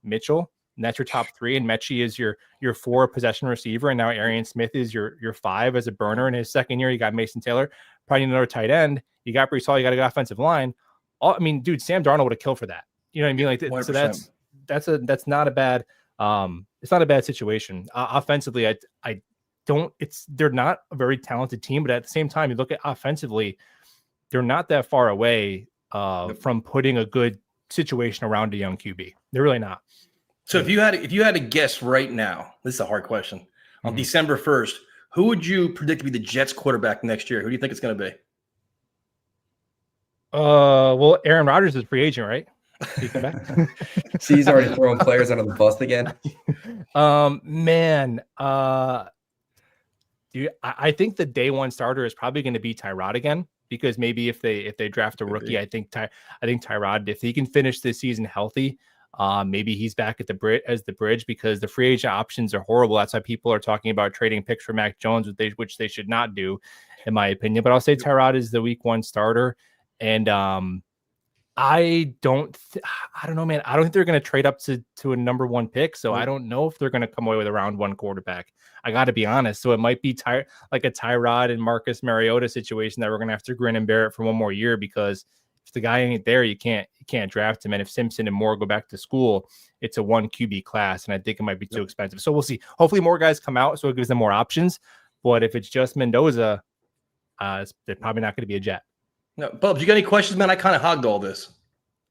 Mitchell. And that's your top 3, and Mechie is your 4 possession receiver, and now Arian Smith is your 5 as a burner. In his second year, you got Mason Taylor, probably another tight end. You got Breece Hall, you got a good offensive line. I mean, dude, Sam Darnold would have killed for that. You know what I mean? Like, 100%. So that's not a bad. It's not a bad situation. Offensively, they're not a very talented team, but at the same time, you look at offensively, they're not that far away from putting a good situation around a young QB. They're really not. So if you had to guess right now, this is a hard question. On December 1st, who would you predict to be the Jets quarterback next year? Who do you think it's going to be? Well, Aaron Rodgers is a free agent, right? See, he's already throwing players under the bus again. Dude, I think the day one starter is probably going to be Tyrod again, because maybe if they draft a rookie, I think Tyrod, if he can finish this season healthy, maybe he's back at the bridge, because the free agent options are horrible. That's why people are talking about trading picks for Mac Jones, which they should not do, in my opinion. But I'll say Tyrod is the week 1 starter, and I don't know, man. I don't think they're going to trade up to a number 1 pick. So I don't know if they're going to come away with a round 1 quarterback. I got to be honest. So it might be like a Tyrod and Marcus Mariota situation that we're going to have to grin and bear it for 1 more year, because if the guy ain't there, you can't draft him. And if Simpson and Moore go back to school, it's a 1 QB class. And I think it might be too expensive. So we'll see. Hopefully more guys come out, so it gives them more options. But if it's just Mendoza, they're probably not going to be a Jet. No, Bubs, you got any questions, man? I kind of hogged all this.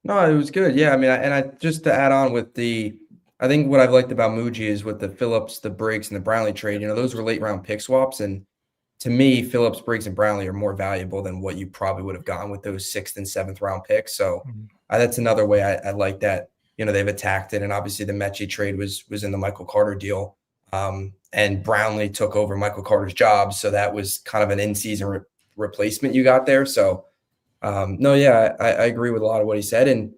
No, it was good. Yeah, I mean, I just to add on with I think what I've liked about Muji is with the Phillips, the Briggs, and the Brownlee trade. Those were late round pick swaps, and to me, Phillips, Briggs, and Brownlee are more valuable than what you probably would have gotten with those 6th and 7th round picks. So that's another way I like that. They've attacked it, and obviously the Mechie trade was in the Michael Carter deal, and Brownlee took over Michael Carter's job, so that was kind of an in-season replacement you got there. So. I agree with a lot of what he said. And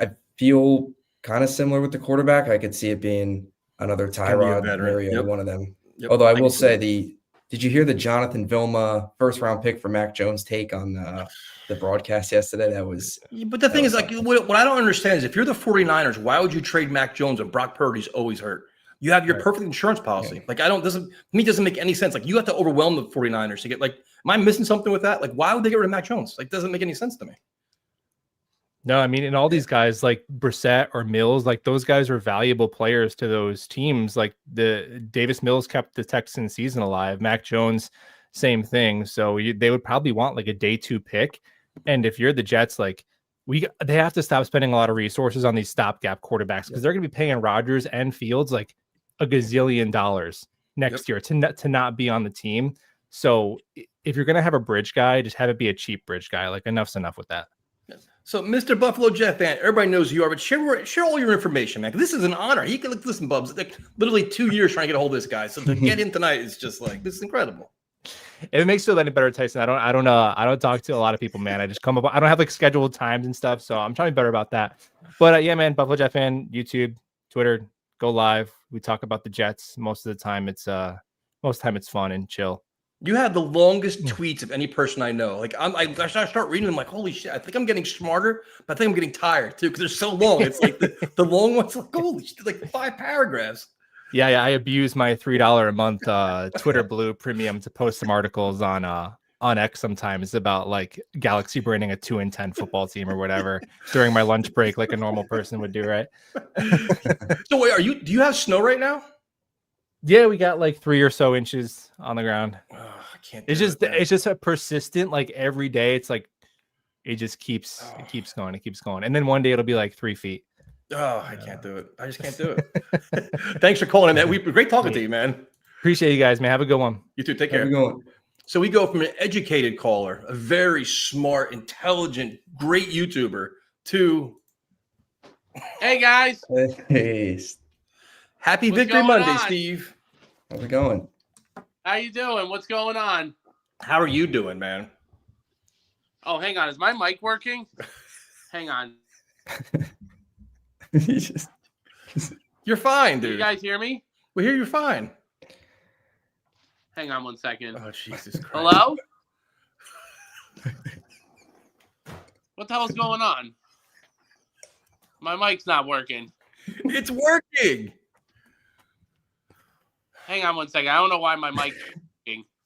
I feel kind of similar with the quarterback. I could see it being another Gonna be a Tyrod, veteran. Mariota, Yep. one of them. Yep. Although I will can say see did you hear the Jonathan Vilma first round pick for Mac Jones take on the broadcast yesterday? That was that. But the thing is, like, what I don't understand is if you're the 49ers, why would you trade Mac Jones when Brock Purdy's always hurt? You have your perfect insurance policy. Like, doesn't make any sense. Like, you have to overwhelm the 49ers to get, like, am I missing something with that? Like, why would they get rid of Mac Jones? Like, doesn't make any sense to me. No, I mean, and all these guys like Brissett or Mills, like those guys are valuable players to those teams. Like the Davis Mills kept the Texans season alive. Mac Jones, same thing. So they would probably want like a day 2 pick. And if you're the Jets, like they have to stop spending a lot of resources on these stopgap quarterbacks because they're going to be paying Rodgers and Fields like a gazillion dollars next year to not be on the team. So if you're going to have a bridge guy, just have it be a cheap bridge guy. Like enough's enough with that. So, Mr. Buffalo Jet fan, everybody knows who you are, but share all your information, man. This is an honor. He can listen, Bubs. Like literally 2 years trying to get a hold of this guy. So to get in tonight is just like this is incredible. If it makes you feel any better, Tyson, I don't talk to a lot of people, man. I just come up. I don't have like scheduled times and stuff, so I'm trying to be better about that. But yeah, man, Buffalo Jet fan, YouTube, Twitter, go live. We talk about the Jets most of the time. It's fun and chill. You have the longest tweets of any person I know. Like I start reading them, like holy shit! I think I'm getting smarter, but I think I'm getting tired too because they're so long. It's like the long ones, like holy shit, like 5 paragraphs. Yeah, I abuse my $3 a month Twitter Blue Premium to post some articles on X sometimes about like Galaxy branding a 2-10 football team or whatever during my lunch break, like a normal person would do, right? So wait, do you have snow right now? Yeah, we got like 3 or so inches on the ground. Oh, I can't. It's just a persistent, like every day. It's like it just keeps going. It keeps going, and then one day it'll be like 3 feet. Oh, I can't do it. I just can't do it. Thanks for calling, man. Great talking to you, man. Appreciate you guys, man. Have a good one. You too. Take care. going. So we go from an educated caller, a very smart, intelligent, great YouTuber, to Hey guys, Hey, Happy What's Victory going Monday, on? Steve. how's it going? how you doing? What's going on? How are you doing, man? Oh, hang on. Is my mic working? Hang on. You're fine, Can dude. you guys hear me? We hear you're fine. Hang on 1 second. Oh, Jesus Christ. Hello? What the hell's going on? My mic's not working. It's working. Hang on 1 second. I don't know why my mic.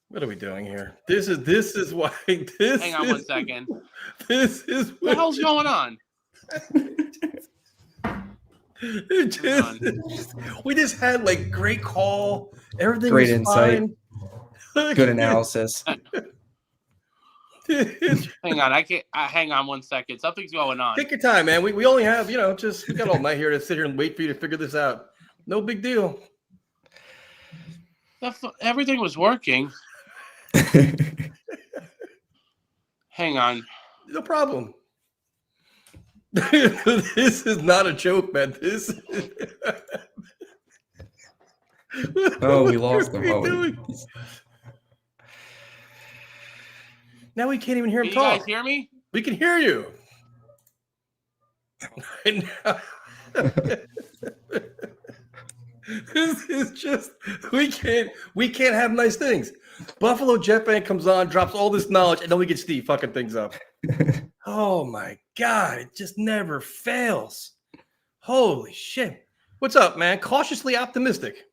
What are we doing here? This is why this. Hang on 1 second. What This is the hell's going on? We just had like great call. Everything Great was insight. fine. Good analysis. Hang on. I can't. Hang on 1 second. Something's going on. Take your time, man. We only have, we got all night here to sit here and wait for you to figure this out. No big deal. Everything was working. Hang on. No problem. This is not a joke, man. This is... Oh, we lost What him. are Oh, we doing? Now we can't even hear him Can you talk. guys hear me? We can hear you. And now- this is just we can't have nice things. Buffalo Jet fan comes on, drops all this knowledge, and then we get Steve fucking things up. Oh my God, it just never fails. Holy shit. What's up, man? Cautiously optimistic.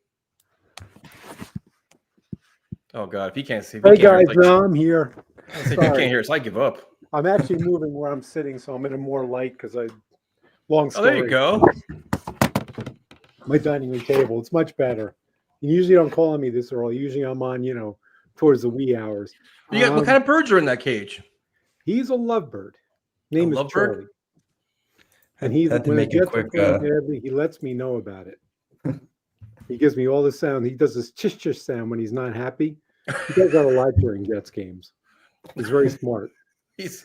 Oh God, if he can't see, if he Hey can't hear guys, us, like, no, I'm here. if you can't hear us, I give up. I'm actually moving where I'm sitting, so I'm in a more light because long Oh, story. there you go. My dining room table. It's much better. You usually don't call on me this early. Usually I'm on, towards the wee hours. You got, what kind of birds are in that cage? He's a lovebird. Name is lovebird? Charlie. And he's Had to when make it a gets quick, playing badly, he lets me know about it. He gives me all the sound. He does this chish chish sound when he's not happy. He does that a lot during Jets games. He's very smart. As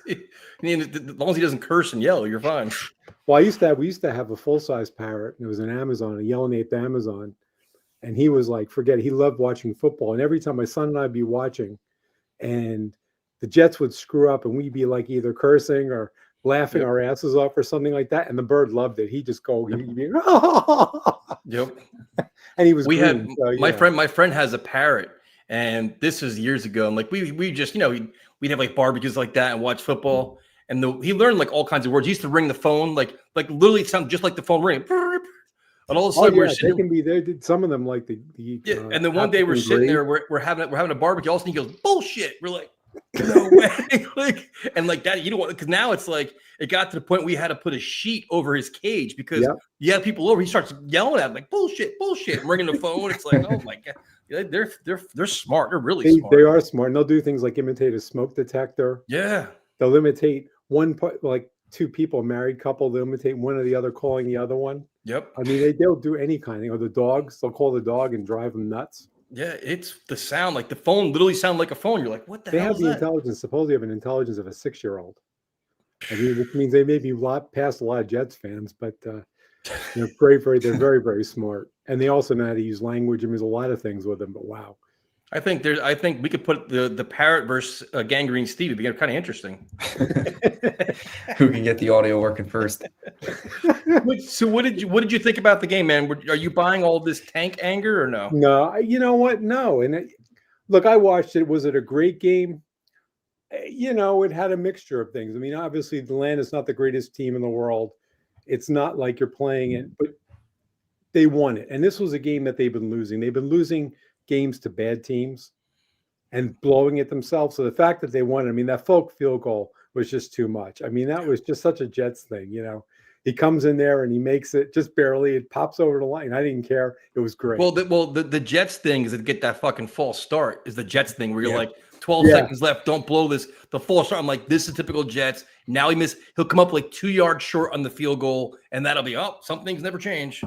long as he doesn't curse and yell, you're fine. Well, we used to have a full-size parrot, and it was an Amazon, a yellow-naped Amazon, and he was like, forget it. He loved watching football, and every time my son and I'd be watching, and the Jets would screw up, and we'd be like either cursing or laughing Yep. our asses off or something like that, and the bird loved it. He just go, he'd be, Yep. and he was We had green. So, my yeah. friend has a parrot, and this is years ago. And like we just we'd have like barbecues like that and watch football. And he learned like all kinds of words. He used to ring the phone like literally it sounded just like the phone ring. And all of a Oh sudden we're yeah, they sitting. can be there. Some of them like the Yeah, and then one day we're African sitting gray. there, we're having a barbecue. All of a sudden he goes, bullshit. We're like, no way. Like, and like that, you don't want, because now it's like it got to the point we had to put a sheet over his cage because Yep. you have people over. He starts yelling at him like bullshit, and ringing the phone. It's like, oh my god, yeah, they're smart. They're really smart. They are smart, and they'll do things like imitate a smoke detector. Yeah. They'll imitate like two people, a married couple. They'll imitate one or the other calling the other one. Yep. I mean, they'll do any kind of thing. Or the dogs, they'll call the dog and drive them nuts. Yeah, it's the sound. Like the phone literally sound like a phone. You're like, what the They hell have is the that? intelligence, supposedly have an intelligence of a 6-year-old. I mean, which means they may be past a lot of Jets fans, but they're they're very, very smart. And they also know how to use language. I mean, there's a lot of things with them, but wow. I think we could put the parrot versus Gangrene Steve. It'd be kind of interesting. Who can get the audio working first? So what did you think about the game, man? Are you buying all this tank anger or no? No, you know what? No. And look, I watched it. Was it a great game? It had a mixture of things. I mean, obviously, the Land is not the greatest team in the world. It's not like you're playing it, but they won it. And this was a game that they've been losing. They've been losing games to bad teams and blowing it themselves. So the fact that they won, I mean, that Folk field goal was just too much. I mean, that was just such a Jets thing, He comes in there and he makes it just barely. It pops over the line. I didn't care. It was great. Well, the Jets thing is to get that fucking false start. Is the Jets thing where you're Yeah. like 12 seconds left, don't blow this. The false start. I'm like, this is typical Jets. Now he'll come up like 2 yards short on the field goal, and that'll be some things never change.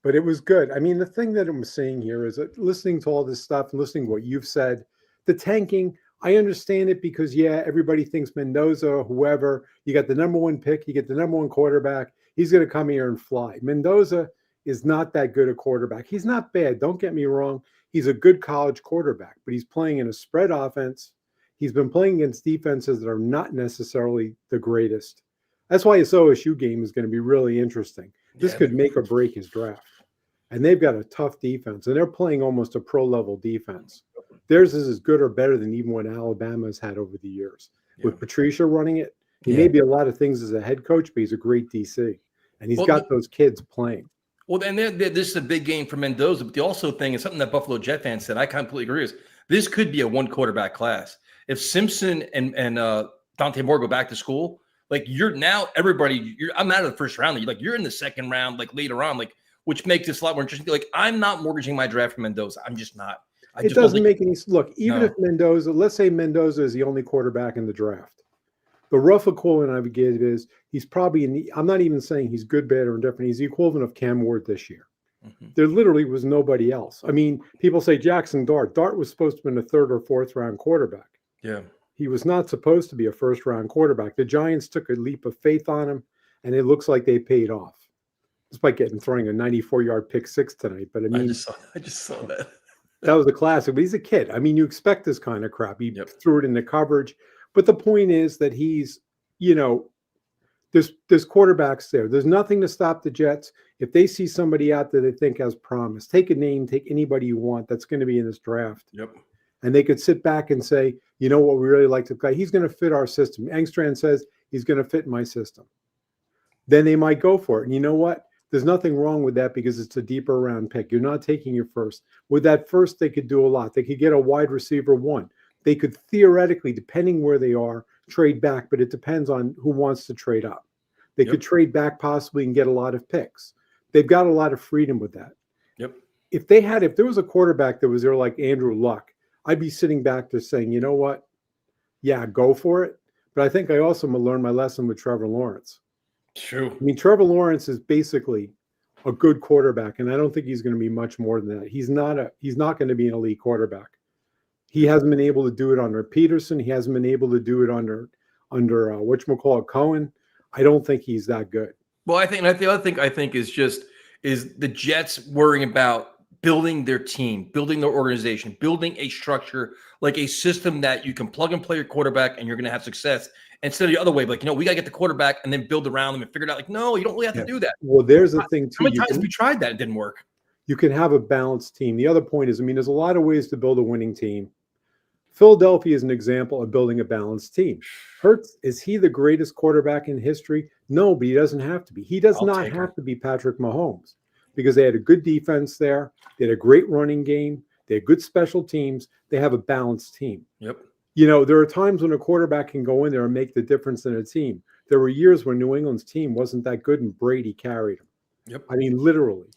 But it was good. I mean, the thing that I'm saying here is that listening to all this stuff and listening to what you've said, the tanking, I understand it because, everybody thinks Mendoza, whoever, you got the number one pick, you get the number one quarterback, he's going to come here and fly. Mendoza is not that good a quarterback. He's not bad. Don't get me wrong. He's a good college quarterback, but he's playing in a spread offense. He's been playing against defenses that are not necessarily the greatest. That's why his OSU game is going to be really interesting. This could make or break his draft. And they've got a tough defense, and they're playing almost a pro-level defense. Theirs is as good or better than even what Alabama's had over the years. Yeah. With Patricia running it, he may be a lot of things as a head coach, but he's a great DC. And he's got those kids playing. Well, and this is a big game for Mendoza, but the also thing is something that Buffalo Jet fans said, I completely agree with. This could be a one quarterback class. If Simpson and Dante Moore go back to school, like I'm out of the first round. You're in the second round, like later on, like which makes this a lot more interesting. Like I'm not mortgaging my draft for Mendoza. I'm just not. It doesn't make any look. Even if Mendoza, let's say Mendoza is the only quarterback in the draft, the rough equivalent I would give is he's probably I'm not even saying he's good, bad, or indifferent. He's the equivalent of Cam Ward this year. Mm-hmm. There literally was nobody else. I mean, people say Jackson Dart. Dart was supposed to have been a 3rd or 4th round quarterback. Yeah. He was not supposed to be a 1st round quarterback. The Giants took a leap of faith on him, and it looks like they paid off. Despite throwing a 94-yard pick 6 tonight. But I mean, I just saw that. That was a classic, but he's a kid. I mean, you expect this kind of crap. He threw it in the coverage. But the point is that he's, there's quarterbacks there. There's nothing to stop the Jets. If they see somebody out there they think has promise, take a name, take anybody you want that's going to be in this draft. Yep. And they could sit back and say, you know what, we really like the guy. He's going to fit our system. Engstrand says he's going to fit my system. Then they might go for it. And you know what? There's nothing wrong with that because it's a deeper round pick. You're not taking your first. With that first, they could do a lot. They could get a wide receiver 1. They could theoretically, depending where they are, trade back, but it depends on who wants to trade up. They could trade back possibly and get a lot of picks. They've got a lot of freedom with that. Yep. If there was a quarterback that was there like Andrew Luck, I'd be sitting back there saying, you know what? Yeah, go for it. But I think I also learned my lesson with Trevor Lawrence. True. I mean, Trevor Lawrence is basically a good quarterback, and I don't think he's going to be much more than that. He's not going to be an elite quarterback. He hasn't been able to do it under Peterson. He hasn't been able to do it under whatchamacallit, Cohen. I don't think he's that good. Well, the other thing I think is the Jets worrying about building their team, building their organization, building a structure, like a system that you can plug and play your quarterback and you're going to have success. instead of the other way. Like, we got to get the quarterback and then build around them and figure it out. Like, no, you don't really have to do that. Well, there's the thing How too. many times have we tried that? It didn't work. You can have a balanced team. The other point is, I mean, there's a lot of ways to build a winning team. Philadelphia is an example of building a balanced team. Hurts, is he the greatest quarterback in history? No, but he doesn't have to be. He does I'll not take have him. to be Patrick Mahomes because they had a good defense there. They had a great running game. They had good special teams. They have a balanced team. Yep. There are times when a quarterback can go in there and make the difference in a team. There were years when New England's team wasn't that good and Brady carried them. Yep. I mean, literally.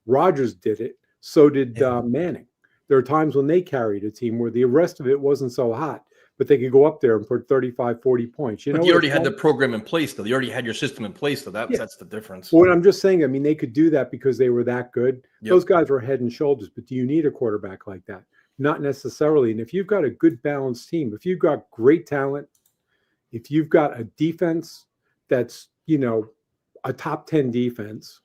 Rodgers did it. So did Manning. There are times when they carried a team where the rest of it wasn't so hot, but they could go up there and put 35, 40 points. But you already had the program in place, though. You already had your system in place, so that's the difference. Well, I'm just saying, I mean, they could do that because they were that good. Yep. Those guys were head and shoulders, but do you need a quarterback like that? Not necessarily. And if you've got a good balanced team, if you've got great talent, if you've got a defense that's, a top 10 defense,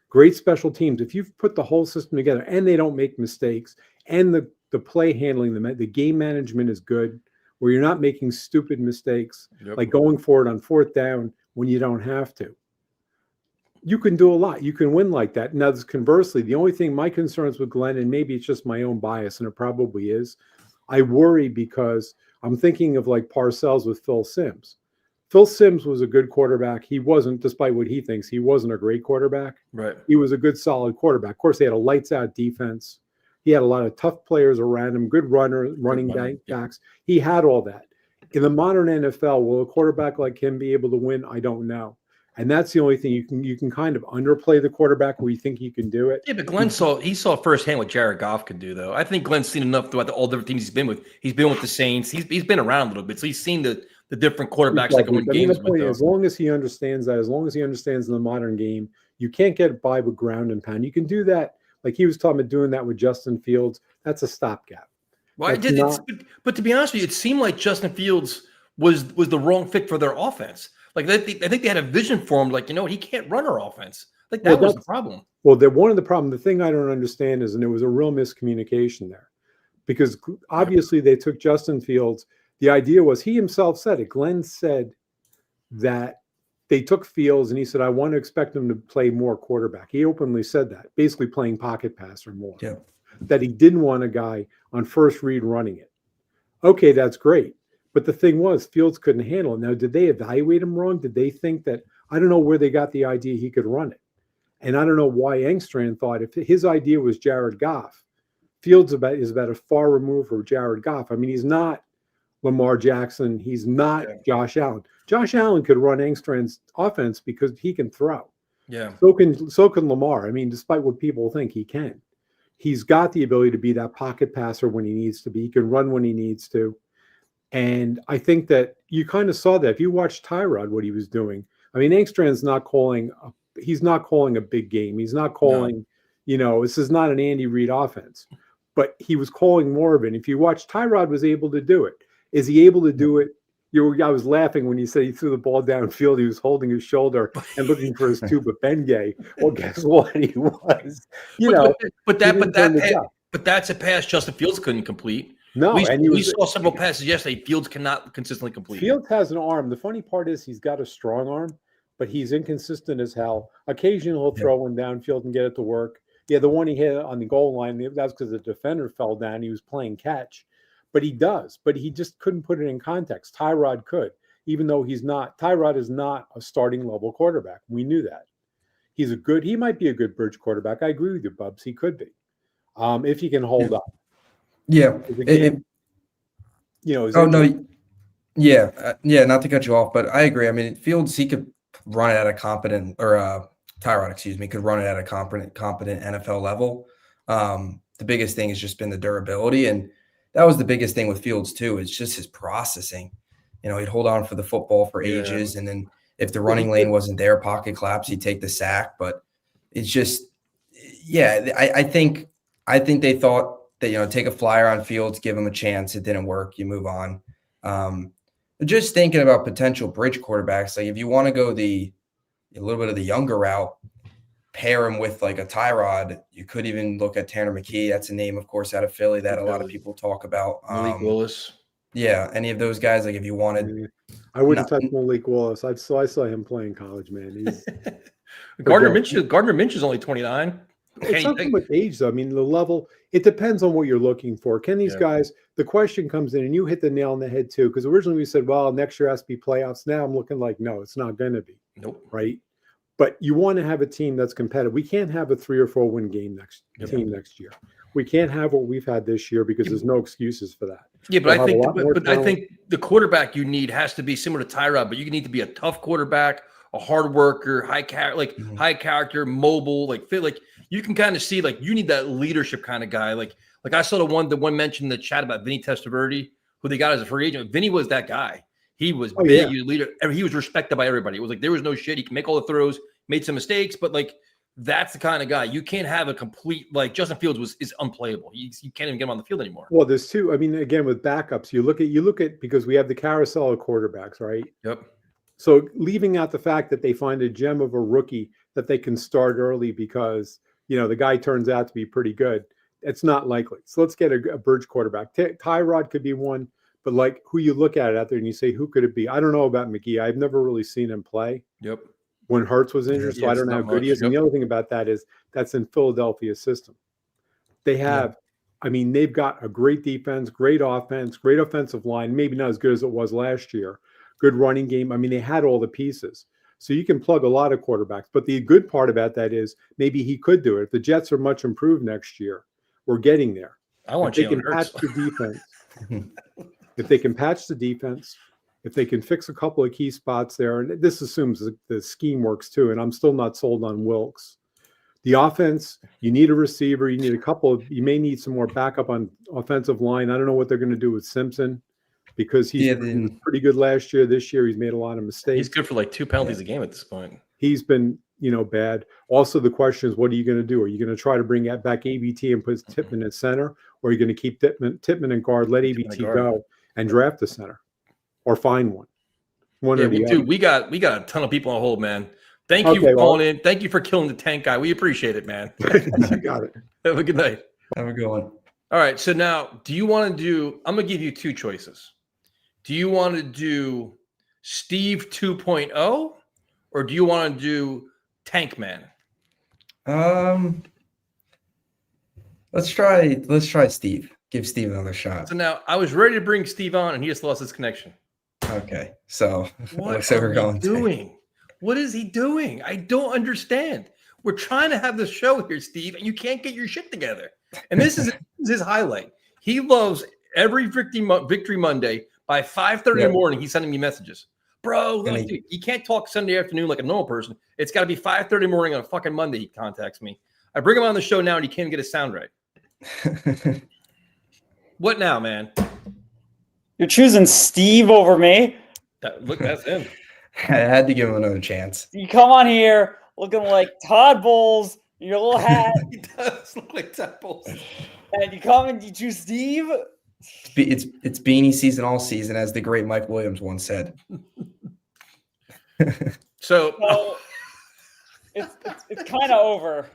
great special teams, if you've put the whole system together and they don't make mistakes and the play handling, the game management is good, where you're not making stupid mistakes, Yep. like going for it on fourth down when you don't have to. You can do a lot. You can win like that. Now, conversely, the only thing, my concerns with Glenn, and maybe it's just my own bias, and it probably is, I worry because I'm thinking of like Parcells with Phil Simms. Phil Simms was a good quarterback. He wasn't, despite what he thinks, he wasn't a great quarterback. Right. He was a good, solid quarterback. Of course, they had a lights-out defense. He had a lot of tough players around him, good running backs. He had all that. In the modern NFL, will a quarterback like him be able to win? I don't know. And that's the only thing you can kind of underplay the quarterback where you think you can do it. Yeah, but Glenn saw firsthand what Jared Goff could do, though. I think Glenn's seen enough throughout all the different teams he's been with. He's been with the Saints. He's been around a little bit, so he's seen the different quarterbacks that go in games the point with. As long as he understands that, as long as he understands in the modern game, you can't get by with ground and pound. You can do that, like he was talking about doing that with Justin Fields. That's a stopgap. Well, but to be honest with you, it seemed like Justin Fields was the wrong fit for their offense. Like I think they had a vision for him. Like, he can't run our offense. Like that was the problem. Well, one of the problem. The thing I don't understand is, and there was a real miscommunication there, because obviously they took Justin Fields. The idea was, he himself said it. Glenn said that they took Fields and he said, I want to expect him to play more quarterback. He openly said that, basically playing pocket passer more. Yeah. That he didn't want a guy on first read running it. Okay, that's great. But the thing was, Fields couldn't handle it. Now, did they evaluate him wrong? Did they think that, I don't know where they got the idea he could run it. And I don't know why Engstrand thought if his idea was Jared Goff, Fields is about as far removed from Jared Goff. I mean, he's not Lamar Jackson. He's not Josh Allen. Josh Allen could run Engstrand's offense because he can throw. Yeah. So can Lamar. I mean, despite what people think he can. He's got the ability to be that pocket passer when he needs to be. He can run when he needs to. And I think that you kind of saw that. If you watched Tyrod, what he was doing. I mean, Engstrand's not calling a big game. He's not calling, this is not an Andy Reid offense. But he was calling more of it. If you watch, Tyrod was able to do it. Is he able to do it? I was laughing when he said he threw the ball downfield. He was holding his shoulder and looking for his tuba Bengay. Well, guess what? He was, But that's a pass Justin Fields couldn't complete. No, we saw several passes yesterday. Fields cannot consistently complete. Fields has an arm. The funny part is he's got a strong arm, but he's inconsistent as hell. Occasionally he'll throw one downfield and get it to work. Yeah, the one he hit on the goal line, that's because the defender fell down. He was playing catch. But he does. But he just couldn't put it in context. Tyrod could, even though he's not. Tyrod is not a starting level quarterback. We knew that. He might be a good bridge quarterback. I agree with you, Bubs. He could be, if he can hold up. Yeah. Not to cut you off, but I agree. I mean, Fields, he could run it at a competent, or Tyrod, could run it at a competent NFL level. The biggest thing has just been the durability, and that was the biggest thing with Fields too. It's just his processing. He'd hold on for the football for ages, and then if the running lane wasn't there, pocket collapse, he'd take the sack. But it's just, I think they thought that, take a flyer on Fields, give him a chance. It didn't work. You move on. Just thinking about potential bridge quarterbacks, like if you want to go a little bit of the younger route, pair him with like a Tyrod. You could even look at Tanner McKee. That's a name, of course, out of Philly that a lot of people talk about. Malik Willis. Yeah, any of those guys, like if you wanted, I wouldn't No. touch Malik Wallace. I saw him play in college, man. He's Gardner But Minshew. Gardner Minshew's only 29. it's Kenny something Pickett. with age, though. I mean, the level, it depends on what you're looking for. Can these Yeah. guys, the question comes in, and you hit the nail on the head, too, because originally we said, well, next year has to be playoffs. Now I'm looking like, no, it's not going to be, Nope. right? But you want to have a team that's competitive. We can't have a 3 or 4 win game team next year. We can't have what we've had this year because there's no excuses for that. Yeah, They'll but I have a think, lot more but I talent. think the quarterback you need has to be similar to Tyrod, but you need to be a tough quarterback, a hard worker, high character, mobile, like you can kind of see like you need that leadership kind of guy. Like I saw the one mentioned in the chat about Vinny Testaverde, who they got as a free agent. Vinny was that guy. He was big, yeah. he was a leader. He was respected by everybody. It was like there was no shit. He can make all the throws, made some mistakes, but like that's the kind of guy. You can't have a complete like Justin Fields is unplayable. You can't even get him on the field anymore. Well, there's two. I mean, again, with backups, you look at because we have the carousel of quarterbacks, right? Yep. So leaving out the fact that they find a gem of a rookie that they can start early because, the guy turns out to be pretty good, it's not likely. So let's get a bridge quarterback. Tyrod could be one, but like who you look at it out there and you say, who could it be? I don't know about McGee. I've never really seen him play Yep. when Hurts was injured, so I don't know how good he is. And the other thing about that is that's in Philadelphia's system. They have, they've got a great defense, great offense, great offensive line, maybe not as good as it was last year. Good running game. I mean, they had all the pieces. So you can plug a lot of quarterbacks. But the good part about that is maybe he could do it. If the Jets are much improved next year, we're getting there. I want If they Jalen can patch Hurts. the defense, if they can patch the defense, if they can fix a couple of key spots there, and this assumes the scheme works too, and I'm still not sold on Wilkes. The offense, you need a receiver. You may need some more backup on offensive line. I don't know what they're going to do with Simpson because he was pretty good last year. This year, he's made a lot of mistakes. He's good for like 2 penalties a game at this point. He's been, bad. Also, the question is, what are you going to do? Are you going to try to bring back ABT and put Tippmann at center, or are you going to keep Tippmann in guard, let ABT go, and draft the center, or find one? One or the other. Dude, we got a ton of people on hold, man. Thank you for calling in. Thank you for killing the tank guy. We appreciate it, man. You got it. Have a good night. Have a good one. All right. So now, do you want to do? I'm gonna give you 2 choices. Do you want to do Steve 2.0, or do you want to do Tank Man? Let's try Steve. Give Steve another shot. So now, I was ready to bring Steve on, and he just lost his connection. Okay, so What looks like we're going he doing? What is he doing? I don't understand. We're trying to have the show here, Steve, and you can't get your shit together. And this is his highlight. He loves every Victory Monday. By 5:30 in the morning, he's sending me messages. Bro, look, dude, you can't talk Sunday afternoon like a normal person. It's got to be 5:30 in the morning on a fucking Monday. He contacts me. I bring him on the show now, and he can't get his sound right. What now, man? You're choosing Steve over me. Look, that's him. I had to give him another chance. You come on here looking like Todd Bowles, your little hat, He does look like Todd Bowles. and you come and you choose Steve. It's beanie season all season, as the great Mike Williams once said. So it's kind of over.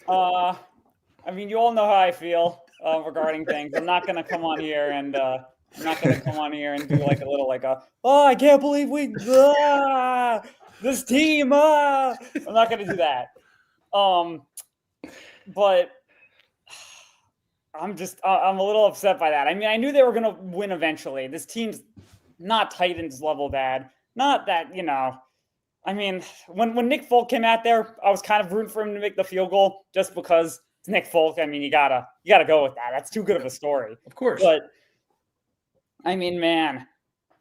You all know how I feel regarding things. I'm not gonna come on here and do like a little I can't believe this team. I'm not gonna do that. But I'm a little upset by that. I knew they were gonna win eventually. This team's not Titans level bad. Not that, when Nick Folk came out there, I was kind of rooting for him to make the field goal just because it's Nick Folk. You gotta go with that. That's too good of a story. of course. But man,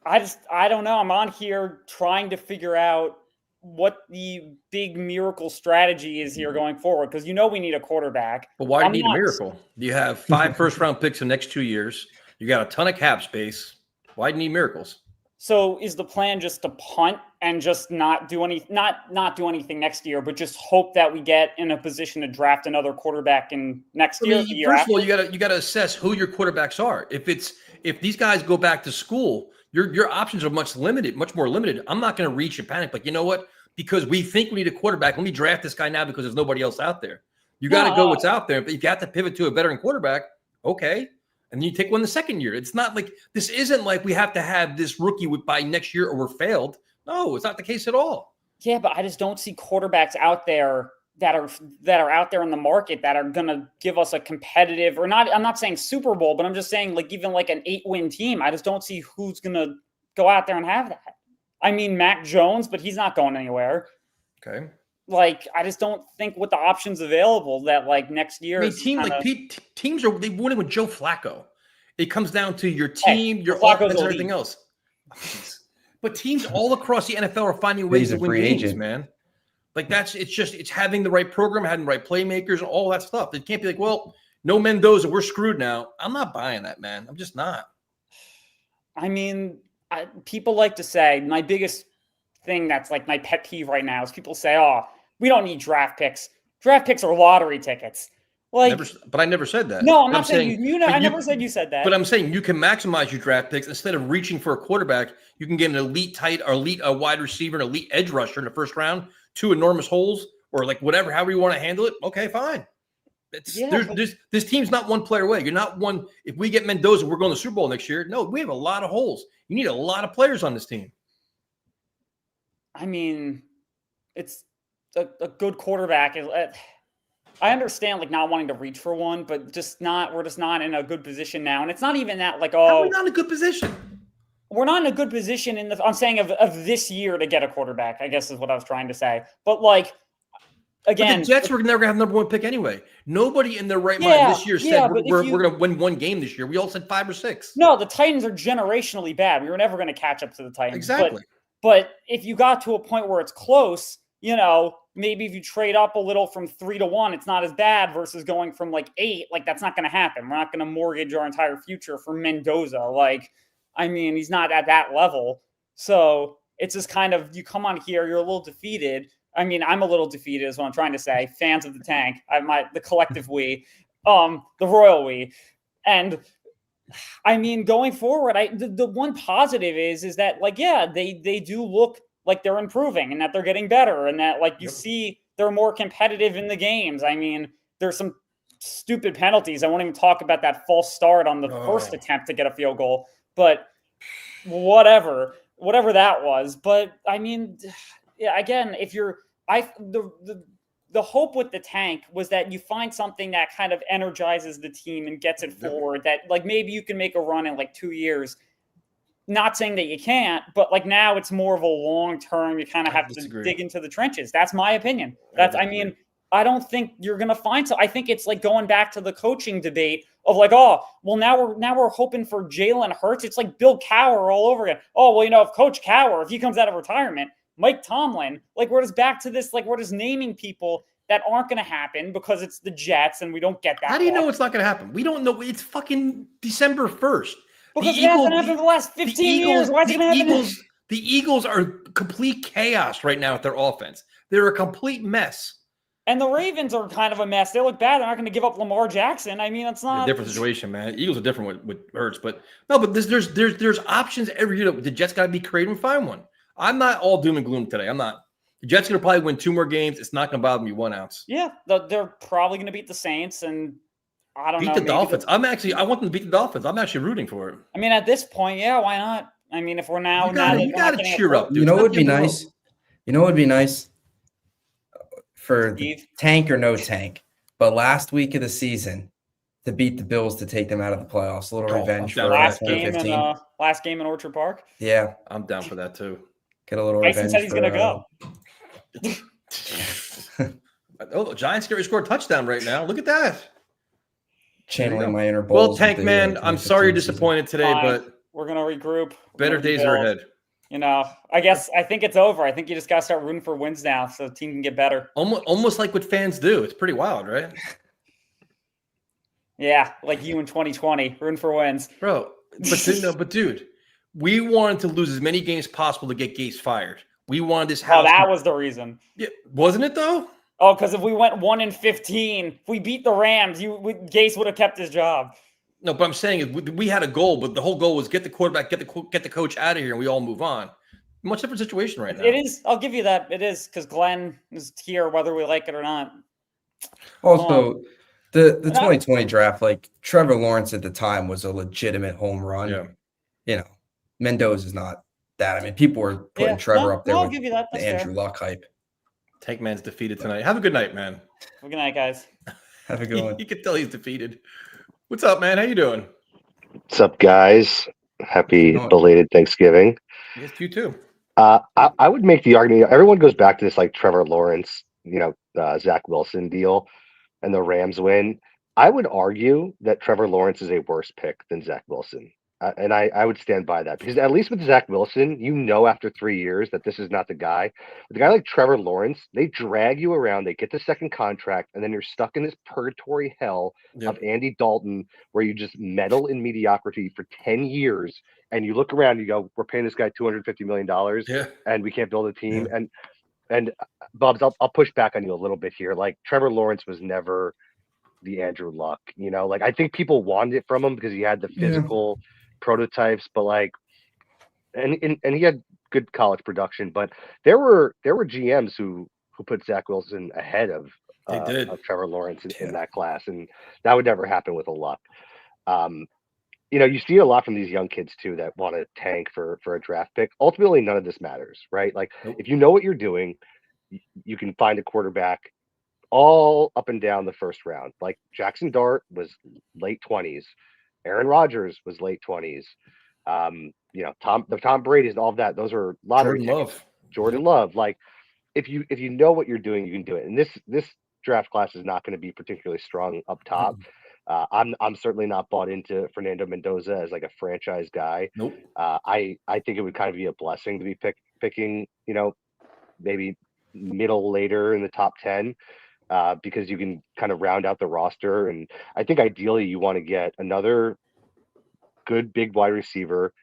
I don't know. I'm on here trying to figure out what the big miracle strategy is here going forward, because we need a quarterback. But why do you need a miracle? You have 5 first-round picks in the next 2 years. You got a ton of cap space. Why do you need miracles? So is the plan just to punt and just not do anything next year, but just hope that we get in a position to draft another quarterback in next year? The year First after? of all, you gotta assess who your quarterbacks are. If these guys go back to school, your options are much more limited. I'm not going to reach and panic, but you know what? Because we think we need a quarterback, let me draft this guy now because there's nobody else out there. You got to go what's out there. But if you have to pivot to a veteran quarterback, okay. and then you take one the second year. It's not like this isn't like we have to have this rookie by next year or we're failed. No, it's not the case at all. Yeah, but I just don't see quarterbacks out there that are out there in the market that are gonna give us a competitive or not. I'm not saying Super Bowl, but I'm just saying like even like an 8-win team. I just don't see who's gonna go out there and have that. I mean, Mac Jones, but he's not going anywhere. Okay. Like, I just don't think with the options available that like next year. I mean, teams are they winning with Joe Flacco. It comes down to your team, your Flacco's offense, and everything else. But teams all across the NFL are finding ways to win games, man. Like it's having the right program, having the right playmakers, and all that stuff. It can't be like, well, no Mendoza, we're screwed now. I'm not buying that, man. I'm just not. I mean, people like to say my biggest thing that's like my pet peeve right now is people say, "Oh, we don't need draft picks. Draft picks are lottery tickets." Like, but I never said that. No, I'm not saying you know. I never said you said that. But I'm saying you can maximize your draft picks instead of reaching for a quarterback. You can get an elite tight or elite wide receiver, an elite edge rusher in the first round, 2 enormous holes, or like whatever, however you want to handle it. Okay, fine. This team's not one player away. You're not one. If we get Mendoza, we're going to the Super Bowl next year. No, we have a lot of holes. You need a lot of players on this team. I mean, it's a good quarterback. I understand like not wanting to reach for one, but we're just not in a good position now. And it's not even that like, How are we not in a good position? We're not in a good position I'm saying of this year to get a quarterback, I guess is what I was trying to say. But like, again, but the Jets were never going to have number 1 pick anyway. Nobody in their right mind this year said we're going to win 1 game this year. We all said 5 or 6. No, the Titans are generationally bad. We were never going to catch up to the Titans. Exactly. But if you got to a point where it's close, maybe if you trade up a little from 3 to 1, it's not as bad versus going from like 8. Like, that's not going to happen. We're not going to mortgage our entire future for Mendoza. Like, I mean, he's not at that level. So it's just kind of, you come on here, you're a little defeated. I mean, I'm a little defeated is what I'm trying to say. Fans of the tank, the collective we, the royal we. And I mean, going forward, the one positive is that like, yeah, they do look like they're improving and that they're getting better and that like you see they're more competitive in the games. I mean, there's some stupid penalties. I won't even talk about that false start on the first attempt to get a field goal, but whatever that was. But I mean, yeah, again, if you're, the hope with the tank was that you find something that kind of energizes the team and gets it forward, that like maybe you can make a run in like 2 years. Not saying that you can't, but like now it's more of a long term. You kind of have to dig into the trenches. That's my opinion. I don't think you're going to find so. I think it's like going back to the coaching debate of like, oh, well, now we're hoping for Jalen Hurts. It's like Bill Cowher all over again. Oh, well, if Coach Cowher, if he comes out of retirement, Mike Tomlin, like we're just back to this, like we're just naming people that aren't going to happen because it's the Jets and we don't get that. How do you know it's not going to happen? We don't know. It's fucking December 1st. Because it hasn't happened for the last 15 years. Why is it going to happen? The Eagles are complete chaos right now with their offense. They're a complete mess. And the Ravens are kind of a mess. They look bad. They're not going to give up Lamar Jackson. I mean, it's not a different situation, man. Eagles are different with Hurts, but no, but there's options every year. The Jets got to be creative and find one. I'm not all doom and gloom today. I'm not. The Jets are going to probably win 2 more games. It's not going to bother me 1 ounce. Yeah, they're probably going to beat the Saints, and I don't know. Beat the Dolphins. I want them to beat the Dolphins. I'm actually rooting for it. I mean, at this point, yeah, why not? I mean, if we're now, you got to cheer up. Dude. You know what would be nice? You know what would be nice for tank or no tank, but last week of the season to beat the Bills to take them out of the playoffs. A little revenge for last game in Orchard Park. Yeah, I'm down for that too. Get a little Tyson revenge. Said he's gonna go. Oh, the Giants get to score a touchdown right now. Look at that. Channeling my inner Bulls. Well, Tank man, I'm sorry you're disappointed today, but we're gonna regroup. Better days are ahead. I think it's over. I think you just gotta start rooting for wins now, so the team can get better. Almost like what fans do. It's pretty wild, right? Yeah, like you in 2020, rooting for wins, bro. But dude, we wanted to lose as many games possible to get Gase fired. We wanted this house. Oh, that was the reason. Yeah, wasn't it though? Oh, because if we went 1-15, if we beat the Rams, Gase would have kept his job. No, but I'm saying we had a goal, but the whole goal was get the quarterback, get the coach out of here, and we all move on. Much different situation right now. It is. I'll give you that. It is because Glenn is here, whether we like it or not. Also, The And I- 2020 draft, like Trevor Lawrence at the time was a legitimate home run. Yeah. You know, Mendoza is not that. I mean, people were putting Yeah, Trevor no, up there I'll with give you that. the That's fair. Andrew Luck hype. Tank Man's defeated tonight. Have a good night, man. Good night, guys. Have a good one. You can tell he's defeated. What's up, man? How you doing? What's up, guys? Happy Going. belated Thanksgiving. Yes, you too. I would make the argument. Everyone goes back to this like Trevor Lawrence, Zach Wilson deal, and the Rams win. I would argue that Trevor Lawrence is a worse pick than Zach Wilson. And I would stand by that because at least with Zach Wilson, after 3 years that this is not the guy. With a guy like Trevor Lawrence, they drag you around, they get the second contract, and then you're stuck in this purgatory hell of Andy Dalton where you just meddle in mediocrity for 10 years. And you look around, you go, we're paying this guy $250 million Yeah. and we can't build a team. And Bubs, I'll push back on you a little bit here. Like Trevor Lawrence was never the Andrew Luck, like I think people wanted it from him because he had the physical prototypes, but like, and he had good college production, but there were GMs who put Zach Wilson ahead of Trevor Lawrence in that class, and that would never happen with a Luck. You see a lot from these young kids too that want to tank for a draft pick. Ultimately, none of this matters, right? Like if you know what you're doing, you can find a quarterback all up and down the first round. Like Jackson Dart was late 20s. Aaron Rodgers was late 20s. Tom Brady's and all of that. Those are lottery tickets. Jordan Love. Like if you know what you're doing, you can do it. And this draft class is not going to be particularly strong up top. I'm certainly not bought into Fernando Mendoza as like a franchise guy. Nope. I think it would kind of be a blessing to be picking, maybe middle later in the top 10. Because you can kind of round out the roster. And I think ideally you want to get another good big wide receiver,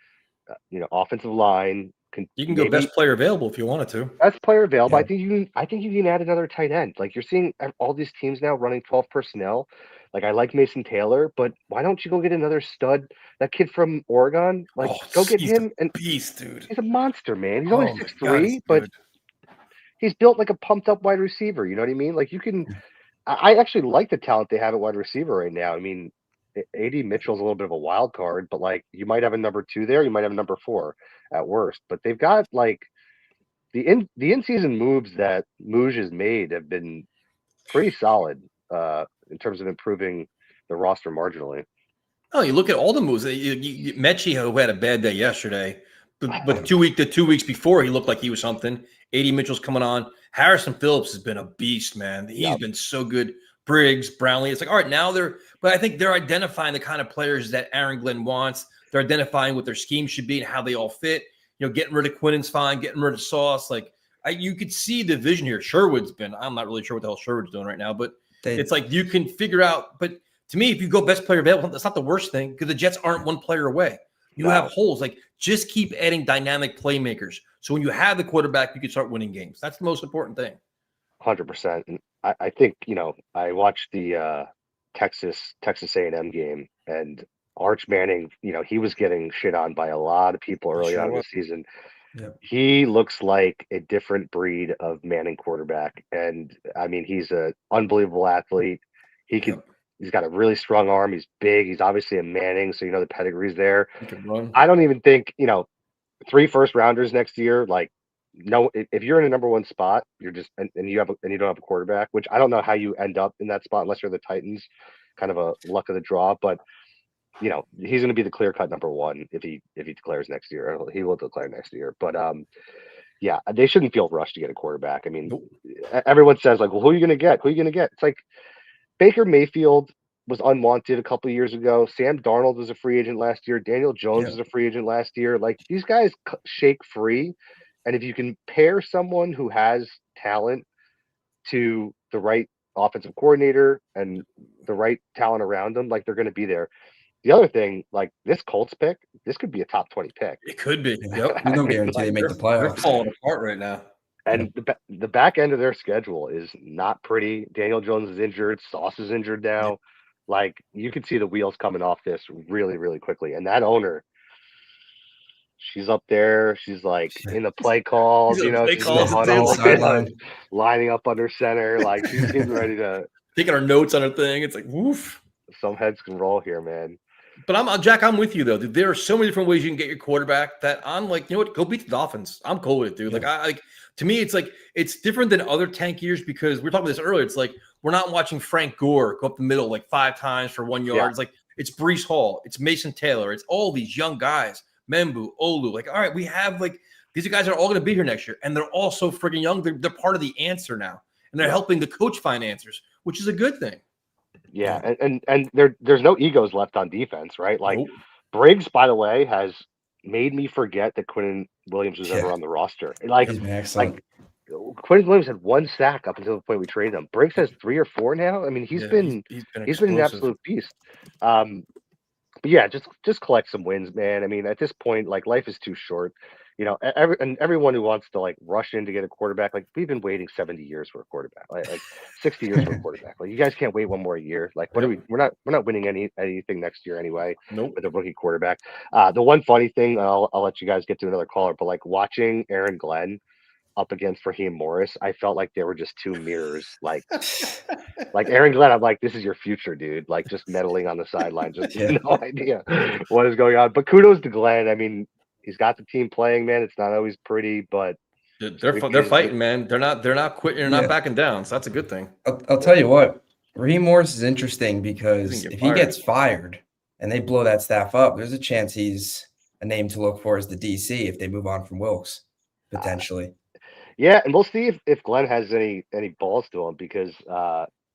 offensive line. You can go best player available if you wanted to. Best player available. Yeah. I think you can add another tight end. Like you're seeing all these teams now running 12 personnel. Like I like Mason Taylor, but why don't you go get another stud? That kid from Oregon, go get him. And beast, dude. He's a monster, man. He's only 6'3", but he's built like a pumped up wide receiver. You know what I mean? Like you can, I actually like the talent they have at wide receiver right now. I mean, AD Mitchell's a little bit of a wild card, but like you might have a number 2 there. You might have a number 4 at worst, but they've got like the in-season moves that Mooj has made have been pretty solid in terms of improving the roster marginally. Oh, you look at all the moves. Mechie, who had a bad day yesterday, but 2 weeks before, he looked like he was something. AD Mitchell's coming on. Harrison Phillips has been a beast, man. He's been so good. Briggs, Brownlee. It's like, all right, now but I think they're identifying the kind of players that Aaron Glenn wants. They're identifying what their scheme should be and how they all fit. Getting rid of Quinn's fine, getting rid of Sauce. Like, you could see the vision here. Sherwood's been, I'm not really sure what the hell Sherwood's doing right now, but it's like you can figure out. But to me, if you go best player available, that's not the worst thing because the Jets aren't one player away. You have holes. Like, just keep adding dynamic playmakers. So when you have the quarterback, you can start winning games. That's the most important thing. 100%. And I think, I watched the Texas A&M game, and Arch Manning, he was getting shit on by a lot of people early on in the season. Yep. He looks like a different breed of Manning quarterback. And I mean, he's an unbelievable athlete. He's got a really strong arm. He's big. He's obviously a Manning. So, the pedigree's there. He can run. I don't even think, 3 first-rounders next year, like, no, if you're in a number 1 spot, you're just and you don't have a quarterback, which I don't know how you end up in that spot unless you're the Titans, kind of a luck of the draw. But he's going to be the clear-cut number 1 if he declares next year. He will declare next year. But they shouldn't feel rushed to get a quarterback. I mean, everyone says like, well, who are you going to get? Who are you going to get? It's like Baker Mayfield was unwanted a couple of years ago. Sam Darnold was a free agent last year. Daniel Jones was a free agent last year. Like these guys shake free. And if you can pair someone who has talent to the right offensive coordinator and the right talent around them, like they're going to be there. The other thing, like this Colts pick, this could be a top 20 pick. It could be. Yep. There's no guarantee they make the playoffs. They're falling apart right now. And the back end of their schedule is not pretty. Daniel Jones is injured. Sauce is injured now. Like you could see the wheels coming off this really, really quickly. And that owner, she's up there. She's like in the play calls, she's in the huddle, lining up under center. Like she's getting ready to taking our notes on our thing. It's like, woof. Some heads can roll here, man. But Jack, I'm with you though. Dude, there are so many different ways you can get your quarterback that I'm like, you know what? Go beat the Dolphins. I'm cool with it, dude. Like to me, it's like it's different than other tank years because we were talking about this earlier. It's like we're not watching Frank Gore go up the middle like 5 times for 1 yard. Yeah. It's like it's Breece Hall, it's Mason Taylor, it's all these young guys, Membu, Olu. Like, all right, we have like these guys are all going to be here next year, and they're all so freaking young. They're part of the answer now, and they're helping the coach find answers, which is a good thing. Yeah, and there's no egos left on defense, right? Like Nope. Briggs, by the way, has made me forget that Quinn Williams was ever Yeah. on the roster. Like, He's been excellent. Quinn Williams had 1 sack up until the point we traded him. Briggs has 3 or 4 now. I mean, he's Yeah, been he's an explosive. absolute beast. But yeah, just collect some wins, man. I mean, at this point, like life is too short. You know, everyone who wants to like rush in to get a quarterback, like we've been waiting 70 years for a quarterback, like 60 years for a quarterback. Like you guys can't wait 1 more year. Like what are we? We're not winning anything next year anyway Nope. with a rookie quarterback. The one funny thing, I'll let you guys get to another caller, but like watching Aaron Glenn up against Raheem Morris, I felt like they were just 2 mirrors. Like Aaron Glenn, I'm like, this is your future, dude. Like just meddling on the sideline, just no idea what is going on. But kudos to Glenn. I mean, he's got the team playing, man. It's not always pretty, but They're fighting, man. They're not quitting. They're not backing down. So that's a good thing. I'll tell you what, Raheem Morris is interesting He because doesn't get if he fired. gets fired and they blow that staff up, there's a chance he's a name to look for as the DC if they move on from Wilkes, potentially. yeah, and we'll see if Glenn has any balls to him because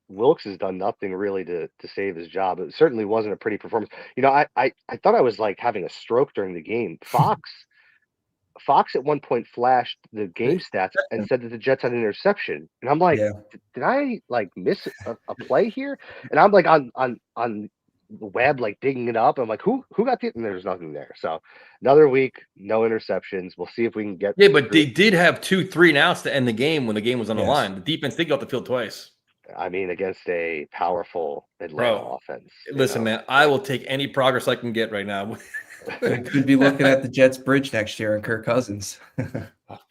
Wilkes has done nothing really to save his job. It certainly wasn't a pretty performance. You know, I thought I was like having a stroke during the game. Fox at one point flashed the game stats and said that the Jets had an interception, and I'm like, Yeah. did I like miss a play here? And I'm like on the web, like digging it up. I'm like, who got the? And there's nothing there. So another week, no interceptions. We'll see if we can get. Yeah, but through. they did have 2-3 and outs to end the game when the game was on the Yes. line. The defense did go off the field twice. I mean, against a powerful Atlanta Bro, offense. you Listen, know? man, I will take any progress I can get right now. We could be looking at the Jets bridge next year and Kirk Cousins.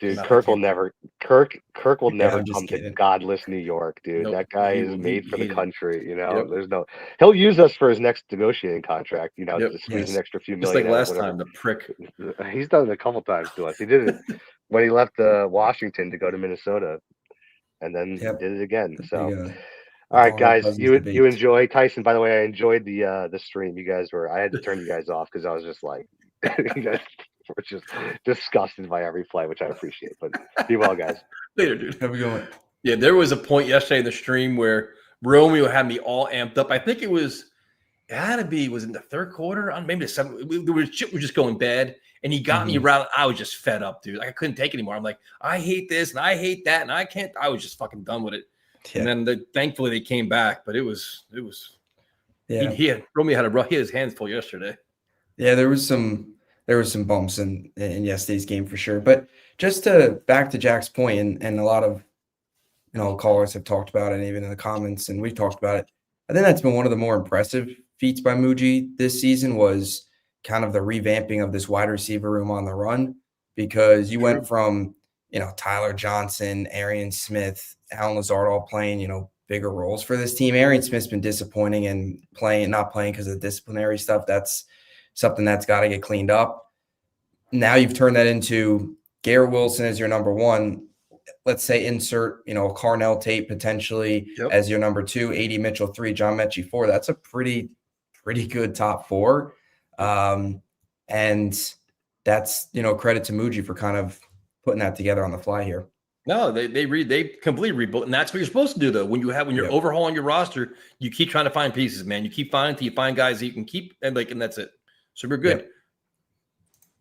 Dude, No, Kirk will never come I'm just to kidding. godless New York, dude. Nope. That guy He is will- made for the he- country, you know. Yep. There's no he'll use us for his next negotiating contract, you know, Yep. to squeeze an Yes. extra few Just million. like out, last whatever. time, the prick. He's done it a couple times to us. He did it when he left Washington to go to Minnesota, and then Yep. did it again. So, Big, all right, Paul guys, Cousins you debate. enjoy Tyson. By the way, I enjoyed the stream. You guys were. I had to turn you guys off because I was just like, you guys were just disgusted by every play, which I appreciate. But be well, guys. Later, dude. How we going? Yeah, there was a point yesterday in the stream where Romeo had me all amped up. I think it had to be, was in the 3rd quarter, maybe the 7th. Shit was just going bad, and he got me around. I was just fed up, dude. Like, I couldn't take it anymore. I'm like, I hate this, and I hate that, and I can't. I was just fucking done with it. Yeah. And then thankfully they came back, but it was. Yeah. Romeo had his hands full yesterday. Yeah, there was some bumps in yesterday's game for sure. But just to back to Jack's point, and a lot of callers have talked about it, and even in the comments, and we've talked about it. I think that's been one of the more impressive feats by Muji this season was kind of the revamping of this wide receiver room on the run, because you went from Tyler Johnson, Arian Smith, Alan Lazard all playing bigger roles for this team. Arian Smith's been disappointing and not playing because of disciplinary stuff. That's something that's got to get cleaned up. Now you've turned that into Garrett Wilson as your number 1. Let's say insert, Carnell Tate potentially as your number 2, AD Mitchell 3, John Mechie 4. That's a pretty good top 4. And that's, credit to Muji for kind of putting that together on the fly here. No, they completely rebuilt, and that's what you're supposed to do though. When you're overhauling your roster, you keep trying to find pieces, man. You keep finding till you find guys that you can keep, and that's it. So we're good. Yep.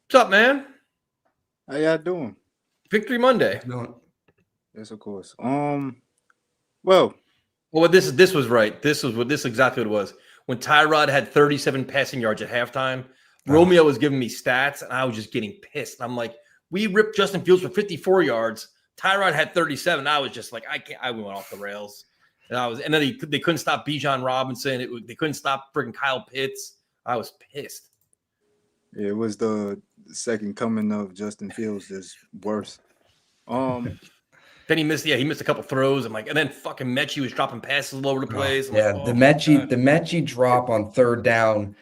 What's up, man? How y'all doing? Victory Monday. Yes, of course. Well, this was right. This is exactly what it was. When Tyrod had 37 passing yards at halftime, Romeo was giving me stats, and I was just getting pissed. I'm like, we ripped Justin Fields for 54 yards. Tyrod had 37. I was just like, I went off the rails. And then they couldn't stop Bijan Robinson. They couldn't stop freaking Kyle Pitts. I was pissed. it was the second coming of Justin Fields. Is worse. Then he missed a couple throws. I'm like, and then fucking Mechie was dropping passes all over the place. I'm Yeah, like, the oh my Mechie God. the Mechie drop on third down,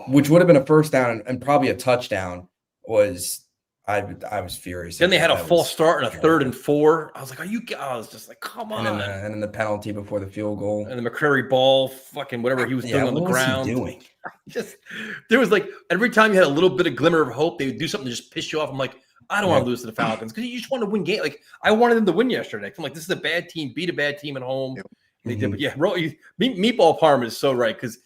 which would have been a first down and probably a touchdown, was I was furious. Then they had a That false was start and a terrible. 3rd and 4. I was like, I was just like, come on. And then the penalty before the field goal. And the McCrary ball, fucking whatever he was doing on the what was he ground. doing? Just there was like every time you had a little bit of glimmer of hope, they would do something to just piss you off. I'm like, I don't want to lose to the Falcons because you just want to win game. Like I wanted them to win yesterday. I'm like, this is a bad team, beat a bad team at home. Yep. They did, but yeah, Meatball Parma is so right because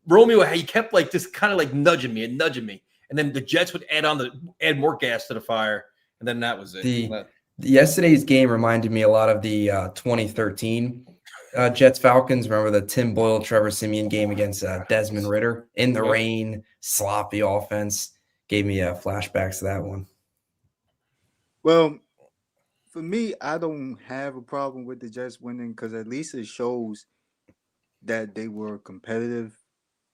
Romeo, he kept like just kind of like nudging me, and then the Jets would add more gas to the fire, and then that was it. Yesterday's game reminded me a lot of the 2013 Jets Falcons. Remember the Tim Boyle, Trevor Siemian game against Desmond Ritter in the rain, sloppy offense. Gave me flashbacks to that one. Well, for me, I don't have a problem with the Jets winning because at least it shows that they were competitive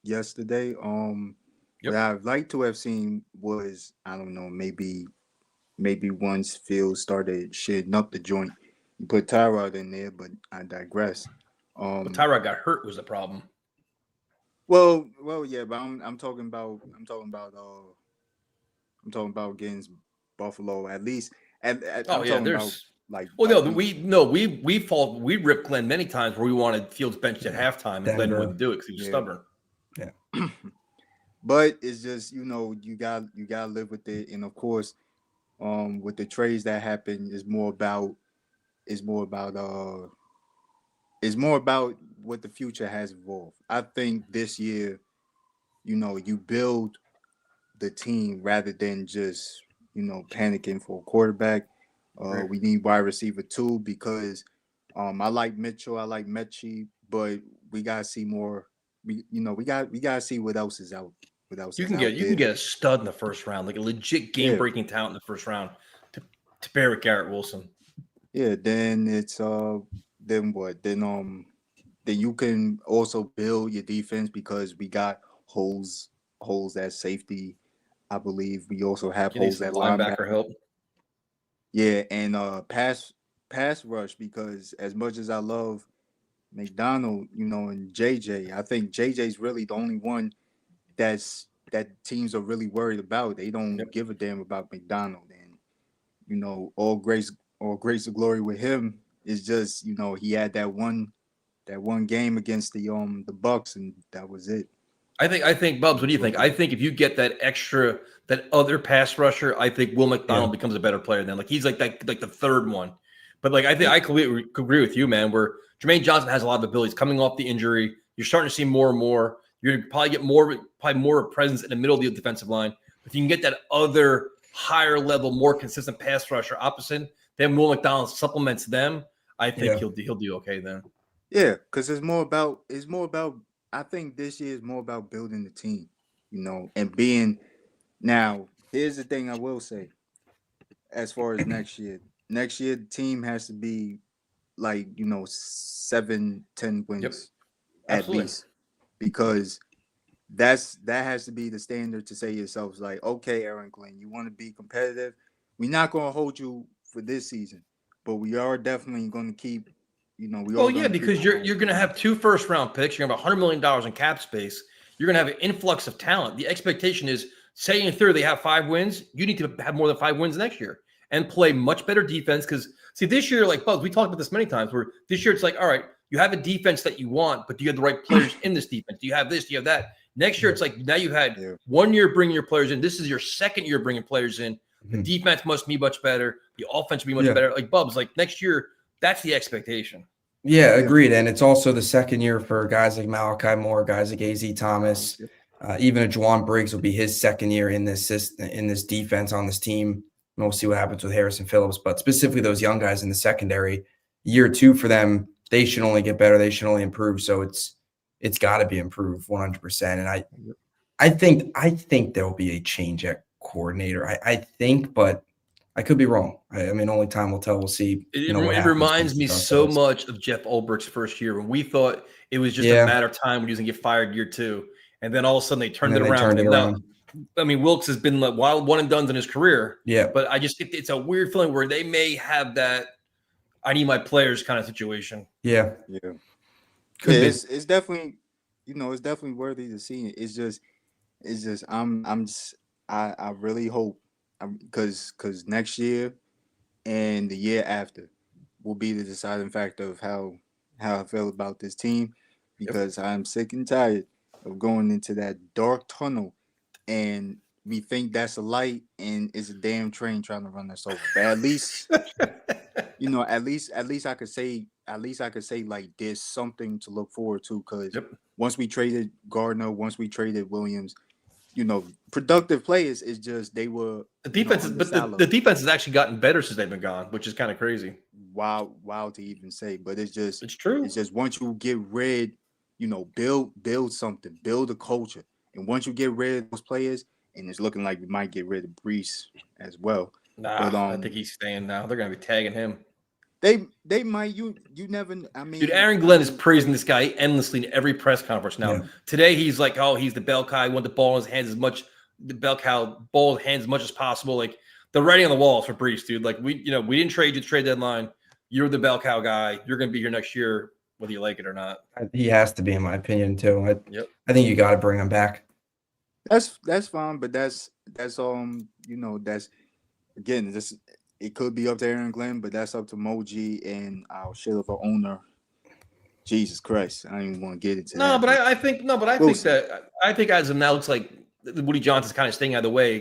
yesterday. What I'd like to have seen was, I don't know, maybe once Fields started shitting up the joint, you put Tyrod in there, but I digress. But Tyrod got hurt was the problem. Well, yeah, but I'm talking about against Buffalo at least. I'm talking about like. Well, we ripped Glenn many times where we wanted Fields benched at halftime, and Glenn wouldn't do it because he was stubborn. Yeah. But it's just, you got to live with it, and of course, with the trades that happened, is more about what the future has evolved. I think this year, you build the team rather than just panicking for a quarterback. We need wide receiver too because I like Mitchell, I like Mechie, but we gotta see more. We gotta see what else is out. You can get a stud in the first round, like a legit game-breaking talent in the first round to pair with Garrett Wilson. Yeah, then it's then what? Then you can also build your defense because we got holes at safety. I believe we also have holes at linebacker help. Yeah, and pass rush because as much as I love McDonald, and JJ, I think JJ's really the only one that teams are really worried about. They don't give a damn about McDonald, and all grace of glory with him is just he had that one game against the Bucks, and that was it. I think Bubs, what do you think? I think if you get that other pass rusher, I think Will McDonald becomes a better player then. Like he's like the third one. But like I think I completely agree with you, man, where Jermaine Johnson has a lot of abilities coming off the injury. You're starting to see more and more. You're gonna probably get more presence in the middle of the defensive line. If you can get that other higher level, more consistent pass rusher opposite, then Will McDonald supplements them. I think he'll do okay then. Yeah, because it's more about. I think this year is more about building the team, and being. Now, here's the thing I will say. As far as next year, the team has to be like 7-10 wins at least, because that has to be the standard to say yourselves like, okay, Aaron Glenn, you want to be competitive. We're not going to hold you for this season, but we are definitely going to keep. Because you're going to have 2 first-round picks. You're going to have $100 million in cap space. You're going to have an influx of talent. The expectation is, say in theory they have 5 wins, you need to have more than 5 wins next year and play much better defense. Because see, this year, like Buzz, we talked about this many times. Where this year it's like, all right, you have a defense that you want, but do you have the right players in this defense? Do you have this? Do you have that? Next year, it's like now you had 1 year bringing your players in. This is your 2nd year bringing players in. The defense must be much better. The offense will be much better. Like Bubs, like next year, that's the expectation. Yeah, agreed. And it's also the 2nd year for guys like Malachi Moore, guys like AZ Thomas, even a Juwan Briggs will be his 2nd year in this defense on this team. And we'll see what happens with Harrison Phillips, but specifically those young guys in the secondary, year 2 for them, they should only get better. They should only improve. So it's got to be improved 100%. And I think there will be a change at coordinator. I think, but I could be wrong. I mean, only time will tell. We'll see. It reminds me so much of Jeff Ulbricht's first year when we thought it was just a matter of time when he was going to get fired year 2. And then all of a sudden they turned it around. I mean, Wilkes has been like wild one and done in his career. Yeah. But I just think it's a weird feeling where they may have that I need my players kind of situation. Yeah. Yeah. Could Yeah, be. it's definitely, it's definitely worthy to see it. It's just I really hope, because next year and the year after will be the deciding factor of how I feel about this team, because I'm sick and tired of going into that dark tunnel and we think that's a light and it's a damn train trying to run us over. But at least at least I could say like there's something to look forward to, because once we traded Gardner, once we traded Williams, productive players, is just they were The defense, the defense has actually gotten better since they've been gone, which is kind of crazy. Wild to even say, but it's true. It's just once you get rid, build something, build a culture, and once you get rid of those players, and it's looking like we might get rid of Brees as well. Nah, But, I think he's staying now. They're going to be tagging him. They might you never. I mean, Dude, Aaron Glenn is praising this guy endlessly in every press conference now. Yeah. Today he's like, "Oh, he's the bell cow. He want the ball in his hands as much as much as possible." Like the writing on the walls for Brees, dude. Like we didn't trade you at the trade deadline. You're the bell cow guy. You're going to be here next year, whether you like it or not. He has to be, in my opinion, too. Yep. I think you got to bring him back. That's fine, but that's again, it could be up to Aaron Glenn, but that's up to Moji and our shit of an owner. Jesus Christ, I don't even want to get into that. I think as of now, it looks like Woody Johnson's kind of staying out of the way.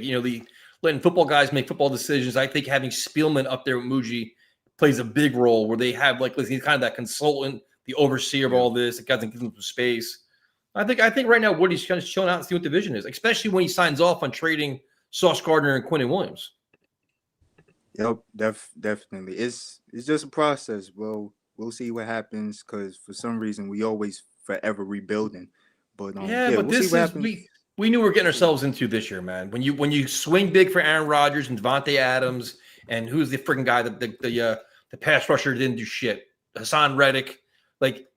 Letting football guys make football decisions. I think having Spielman up there with Muji plays a big role, where they have he's kind of that consultant, the overseer of all this. The guy that gives them some space. I think right now Woody's kind of showing out and see what the vision is, especially when he signs off on trading Sauce Gardner and Quinnen Williams. Yep, definitely. It's just a process. Well, we'll see what happens, because for some reason we always forever rebuilding. But but we'll this see what is happens. we knew we were getting ourselves into this year, man. When you swing big for Aaron Rodgers and Devontae Adams, and who's the freaking guy that the pass rusher didn't do shit, Hassan Reddick,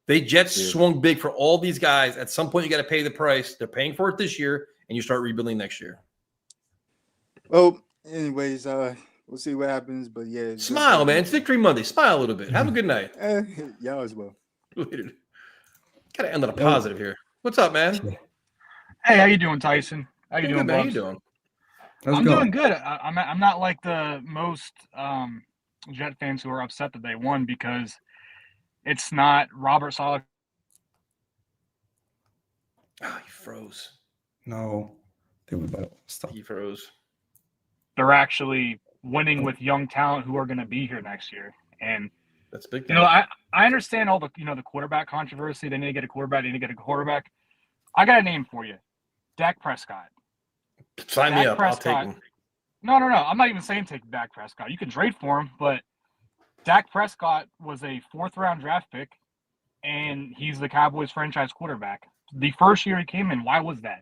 they Jets swung big for all these guys. At some point, you got to pay the price. They're paying for it this year, and you start rebuilding next year. Well, anyways, we'll see what happens. But yeah, Smile, man. It's Victory Monday. Smile a little bit. Have a good night. Y'all as well. Gotta end on a positive here. What's up, man? Hey, how you doing, Tyson? How you Good, doing, man. How Bubs? you doing? How's it I'm going? doing good. I'm not like the most Jet fans who are upset that they won, because it's not Robert Saleh. Oh, he froze. No. Think we better stop. He froze. They're actually winning with young talent who are going to be here next year. And That's big. I understand all the the quarterback controversy. They need to get a quarterback. They need to get a quarterback. I got a name for you, Dak Prescott. Sign me Dak up. Prescott. I'll take him. No. I'm not even saying take Dak Prescott. You can trade for him, but Dak Prescott was a 4th-round draft pick, and he's the Cowboys franchise quarterback. The first year he came in, why was that?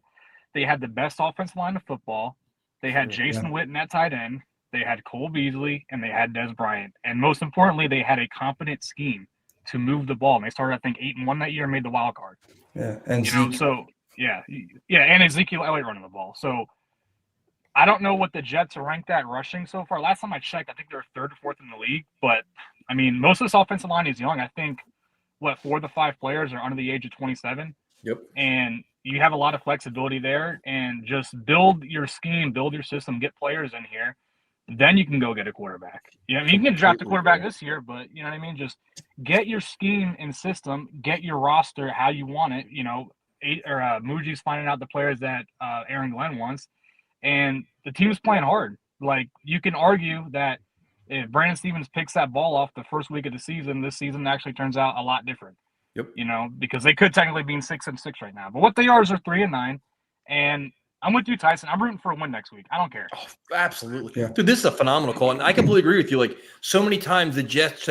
They had the best offensive line of football. They had Jason Witten at tight end. They had Cole Beasley, and they had Des Bryant. And most importantly, they had a competent scheme to move the ball. And they started, I think, 8-1 that year and made the wild card. Yeah. And and Ezekiel Elliott running the ball. So I don't know what the Jets are ranked at rushing so far. Last time I checked, I think they're 3rd or 4th in the league. But, I mean, most of this offensive line is young. I think, 4 of the 5 players are under the age of 27. Yep. And you have a lot of flexibility there. And just build your scheme, build your system, get players in here. Then you can go get a quarterback. You can draft a quarterback this year, but you know what I mean? Just get your scheme and system, get your roster how you want it. Muji's finding out the players that Aaron Glenn wants, and the team's playing hard. Like, you can argue that if Brandon Stevens picks that ball off the first week of the season, this season actually turns out a lot different. Yep. Because they could technically be in 6-6 right now, but what they are is they're 3-9, and I'm with you, Tyson. I'm rooting for a win next week. I don't care. Oh, absolutely. Yeah. Dude, this is a phenomenal call. And I completely agree with you. So many times the Jets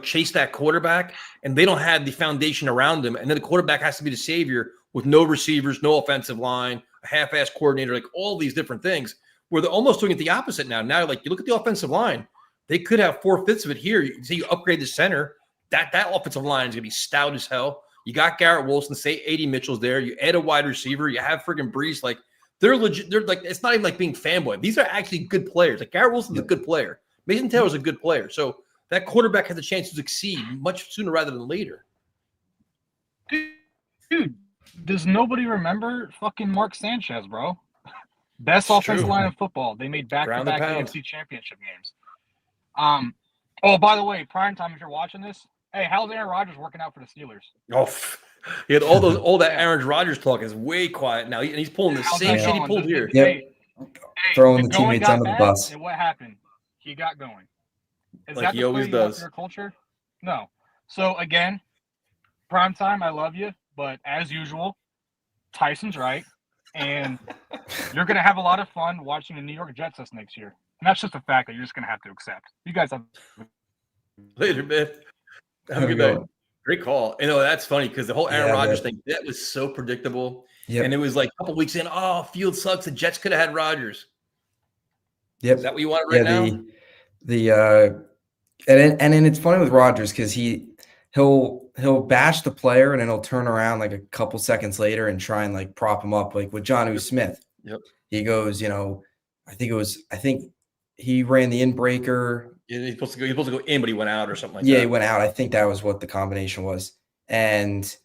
chase that quarterback and they don't have the foundation around them. And then the quarterback has to be the savior with no receivers, no offensive line, a half-ass coordinator, all these different things, where they're almost doing it the opposite now. Now, you look at the offensive line, they could have 4/5 of it here. You see, you upgrade the center. That offensive line is going to be stout as hell. You got Garrett Wilson, say 80 Mitchell's there. You add a wide receiver. You have friggin' Brees. They're legit. They're it's not even like being fanboy. These are actually good players. Garrett Wilson's a good player. Mason Taylor's a good player. So That quarterback has a chance to succeed much sooner rather than later. Dude, does nobody remember fucking Mark Sanchez, bro? Best It's offensive true. line in football. They made Ground and back-to-back pound. AFC championship games. Oh, by the way, prime time, if you're watching this, hey, how's Aaron Rodgers working out for the Steelers? Oh, he had all that Aaron Rodgers talk is way quiet now, and he's pulling the How's same that shit he going? pulled here. Yep. Hey, Throwing the going teammates got under the bad, bus. And what happened? He got going. Is Like that he the always play you want does. for your culture? No. So again, prime time, I love you, but as usual, Tyson's right, and you're gonna have a lot of fun watching the New York Jets this next year. And that's just a fact that you're just gonna have to accept. You guys have Later, man. Have a Have a good good night. one. Great call. You know, that's funny because the whole Aaron Yeah, Rodgers that- thing, that was so predictable. Yep. And it was like a couple weeks in, oh, field sucks. The Jets could have had Rodgers. Yep. Is that what you want right now? And then it's funny with Rodgers because he'll bash the player and then he'll turn around like a couple seconds later and try and like prop him up, like with Jonnu Smith. Yep. He goes, I think he ran the inbreaker. Yeah, he's supposed to go in, but he went out or something like Yeah, that. he went out. I think that was what the combination was. And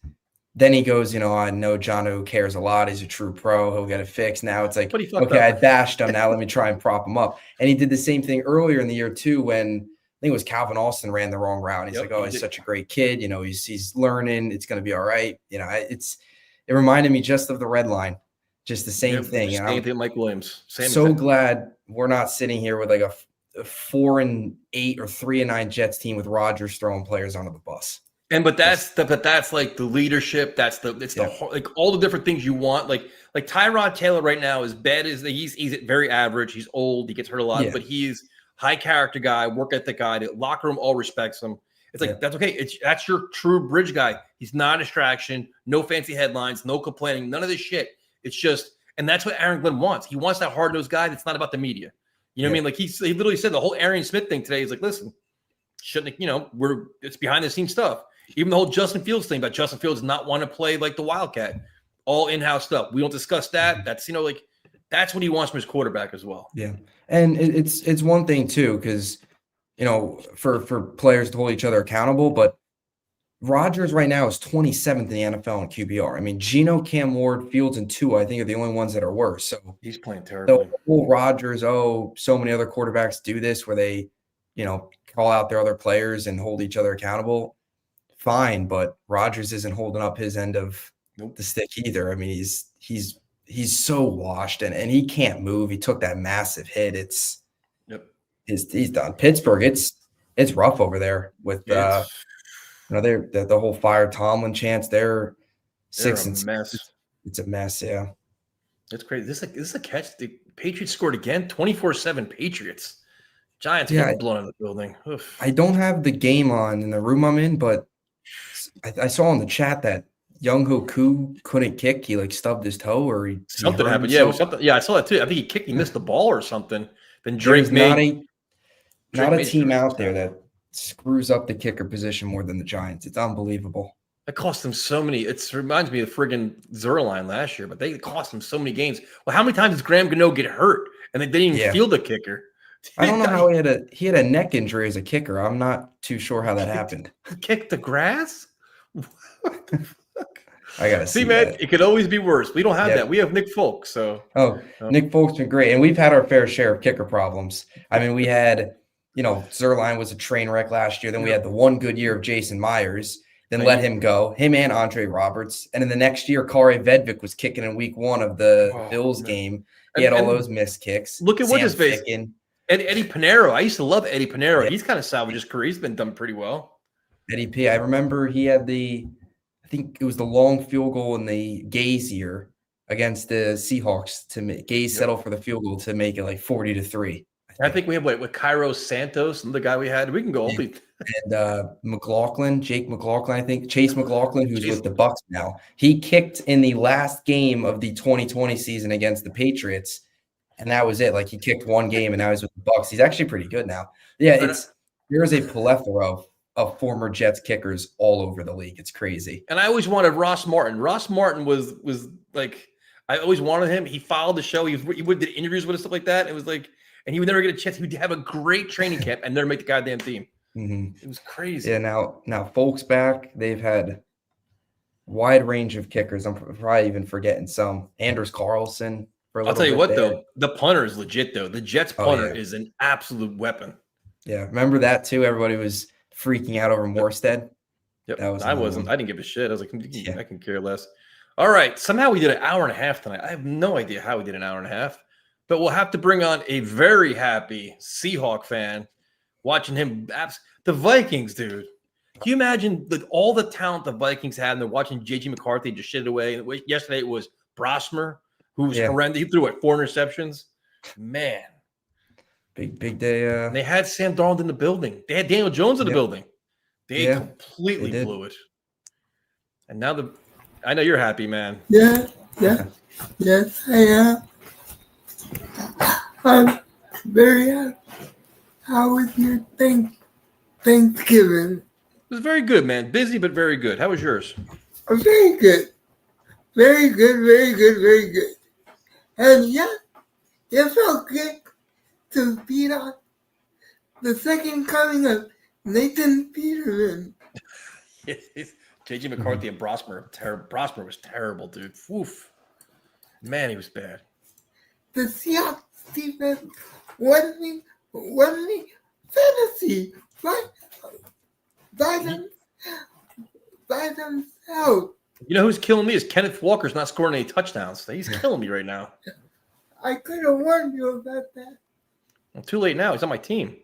then he goes, I know Jonnu cares a lot. He's a true pro. He'll get it fixed. Now it's like, But he fucked okay, I up. bashed him. Now let me try and prop him up. And he did the same thing earlier in the year too, when I think it was Calvin Austin ran the wrong route. He's Yep, like, oh, he he's did. such a great kid. He's learning. It's going to be all right. It reminded me just of the red line, just the same Yep, thing. And Same I'm thing, Mike Williams. Same so thing. glad we're not sitting here with like a 4-8 or 3-9 Jets team with Rodgers throwing players under the bus. But that's like the leadership. Like all the different things you want. Like Tyrod Taylor right now, as bad as he's very average. He's old. He gets hurt a lot, Yeah. but he's high character guy, work ethic guy. The locker room all respects him. It's like Yeah. that's okay. That's your true bridge guy. He's not a distraction. No fancy headlines. No complaining. None of this shit. It's just, and that's what Aaron Glenn wants. He wants that hard nosed guy that's not about the media. You know what I mean? Like he literally said the whole Arian Smith thing today. He's like, listen, shouldn't it's behind the scenes stuff. Even the whole Justin Fields thing about Justin Fields not want to play like the Wildcat, all in-house stuff. We don't discuss that. That's that's what he wants from his quarterback as well. Yeah. And it's one thing too, because for players to hold each other accountable, but Rodgers right now is 27th in the NFL in QBR. I mean, Geno, Cam Ward, Fields, and Tua, I think, are the only ones that are worse. So He's playing terribly. the whole Rodgers, so many other quarterbacks do this where they, call out their other players and hold each other accountable. Fine, but Rodgers isn't holding up his end of the stick either. I mean, he's so washed and he can't move. He took that massive hit. He's done. Pittsburgh, it's rough over there with they're the whole fire Tomlin chance. They're 6 and 6. mess. It's a mess. Yeah. That's crazy. This is a catch. The Patriots scored again. 24-7 Patriots. Giants Yeah, getting blown out of the building. Oof. I don't have the game on in the room I'm in, but I saw in the chat that Young Hoku couldn't kick. He stubbed his toe or he Something hurt happened. Yeah, it was himself. something. Yeah, I saw that too. I think he missed the ball or something. Then There's Drake not made a team out there that screws up the kicker position more than the Giants. It's unbelievable. it cost them so many. It reminds me of friggin' Zerline last year, but they cost them so many games. Well, how many times does Graham Gano get hurt and they didn't even field the kicker? I don't know how he had a neck injury as a kicker. I'm not too sure how that happened. Kick the grass? I gotta See, see man, that. it could always be worse. We don't have Yeah. that. We have Nick Folk. So Nick Folk's been great, and we've had our fair share of kicker problems. I mean, we had, Zerline was a train wreck last year. Then we had the one good year of Jason Myers. Then let him go, him and Andre Roberts. And then the next year, Kari Vedvik was kicking in week 1 of the Bills game. He had all those missed kicks. Look at what Sam his face. Ficken. Eddie Pinero. I used to love Eddie Pinero. He's kind of salvaged his career. He's been done pretty well. Eddie P. I remember he had I think it was the long field goal in the Gaze year against the Seahawks to make Gaze settle for the field goal to make it 40-3. I think we have with Cairo Santos and the guy we had. We can go. And McLaughlin, Jake McLaughlin, I think Chase McLaughlin, who's with the Bucs now. He kicked in the last game of the 2020 season against the Patriots, and that was it. He kicked one game, and now he's with the Bucs. He's actually pretty good now. Yeah, there's a plethora of former Jets kickers all over the league. It's crazy. And I always wanted Ross Martin. Ross Martin was like, I always wanted him. He followed the show. He would interviews with us, stuff like that. It was and he would never get a chance. He would have a great training camp and never make the goddamn team. Mhm. It was crazy. Yeah, now Folk's back. They've had wide range of kickers. I'm probably even forgetting some. Anders Carlson for a I'll little tell you bit what, there. though, the punter is legit, though. The Jets Oh, punter yeah. is an absolute weapon. Yeah, remember that too? Everybody was freaking out over Morstead. Yep. That was I another wasn't. one. I didn't give a shit. I was like, Yeah. I can care less. All right. Somehow we did an hour and a half tonight. I have no idea how we did an hour and a half, but we'll have to bring on a very happy Seahawk fan watching him. The Vikings, dude. Can you imagine all the talent the Vikings had, and they're watching J.J. McCarthy just shit it away? And yesterday it was Brosmer, who was horrendous. He threw 4 interceptions. Man. Big day. And they had Sam Darnold in the building. They had Daniel Jones in the building. They Yeah, completely they did. blew it. And now I know you're happy, man. Yes, I am. I'm very happy. How was your Thanksgiving? It was very good, man. Busy, but very good. How was yours? Very good. Very good, very good, very good. And yeah, it felt good to beat on the second coming of Nathan Peterman. J.J. McCarthy and Brosmer. Brosmer was terrible, dude. Oof. Man, he was bad. The Seahawks defense won me fantasy by themselves. You know who's killing me is Kenneth Walker's not scoring any touchdowns. He's killing me right now. I could have warned you about that. Well, too late now. He's on my team.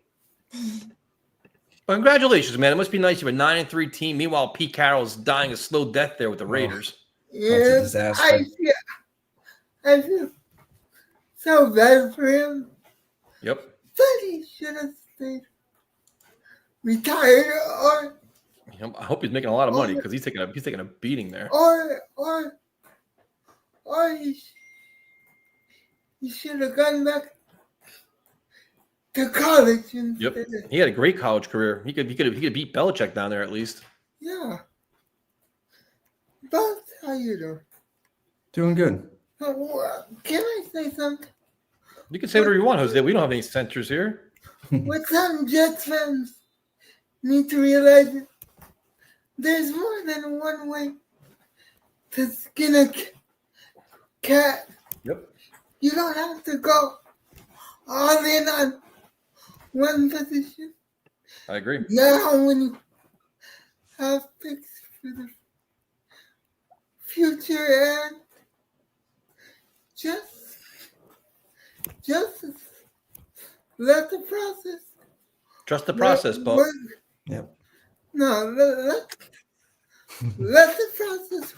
Well, congratulations, man. It must be nice. You have a 9-3 team. Meanwhile, Pete Carroll's dying a slow death there with the Raiders. Yes, disaster. I feel so bad for him. Yep. But he should have stayed retired I hope he's making a lot of money because he's taking a beating there. or he should have gone back to college instead. Yep. He had a great college career. He could beat Belichick down there at least. Yeah. Both, how you doing? Doing good. Can I say something? You can say whatever you want, Jose. We don't have any censors here. What some Jets fans need to realize is there's more than one way to skin a cat. Yep. You don't have to go all in on one position. I agree. Now, when you have picks for the future and just let the process. Trust the process, Bo. Yep. No, let the process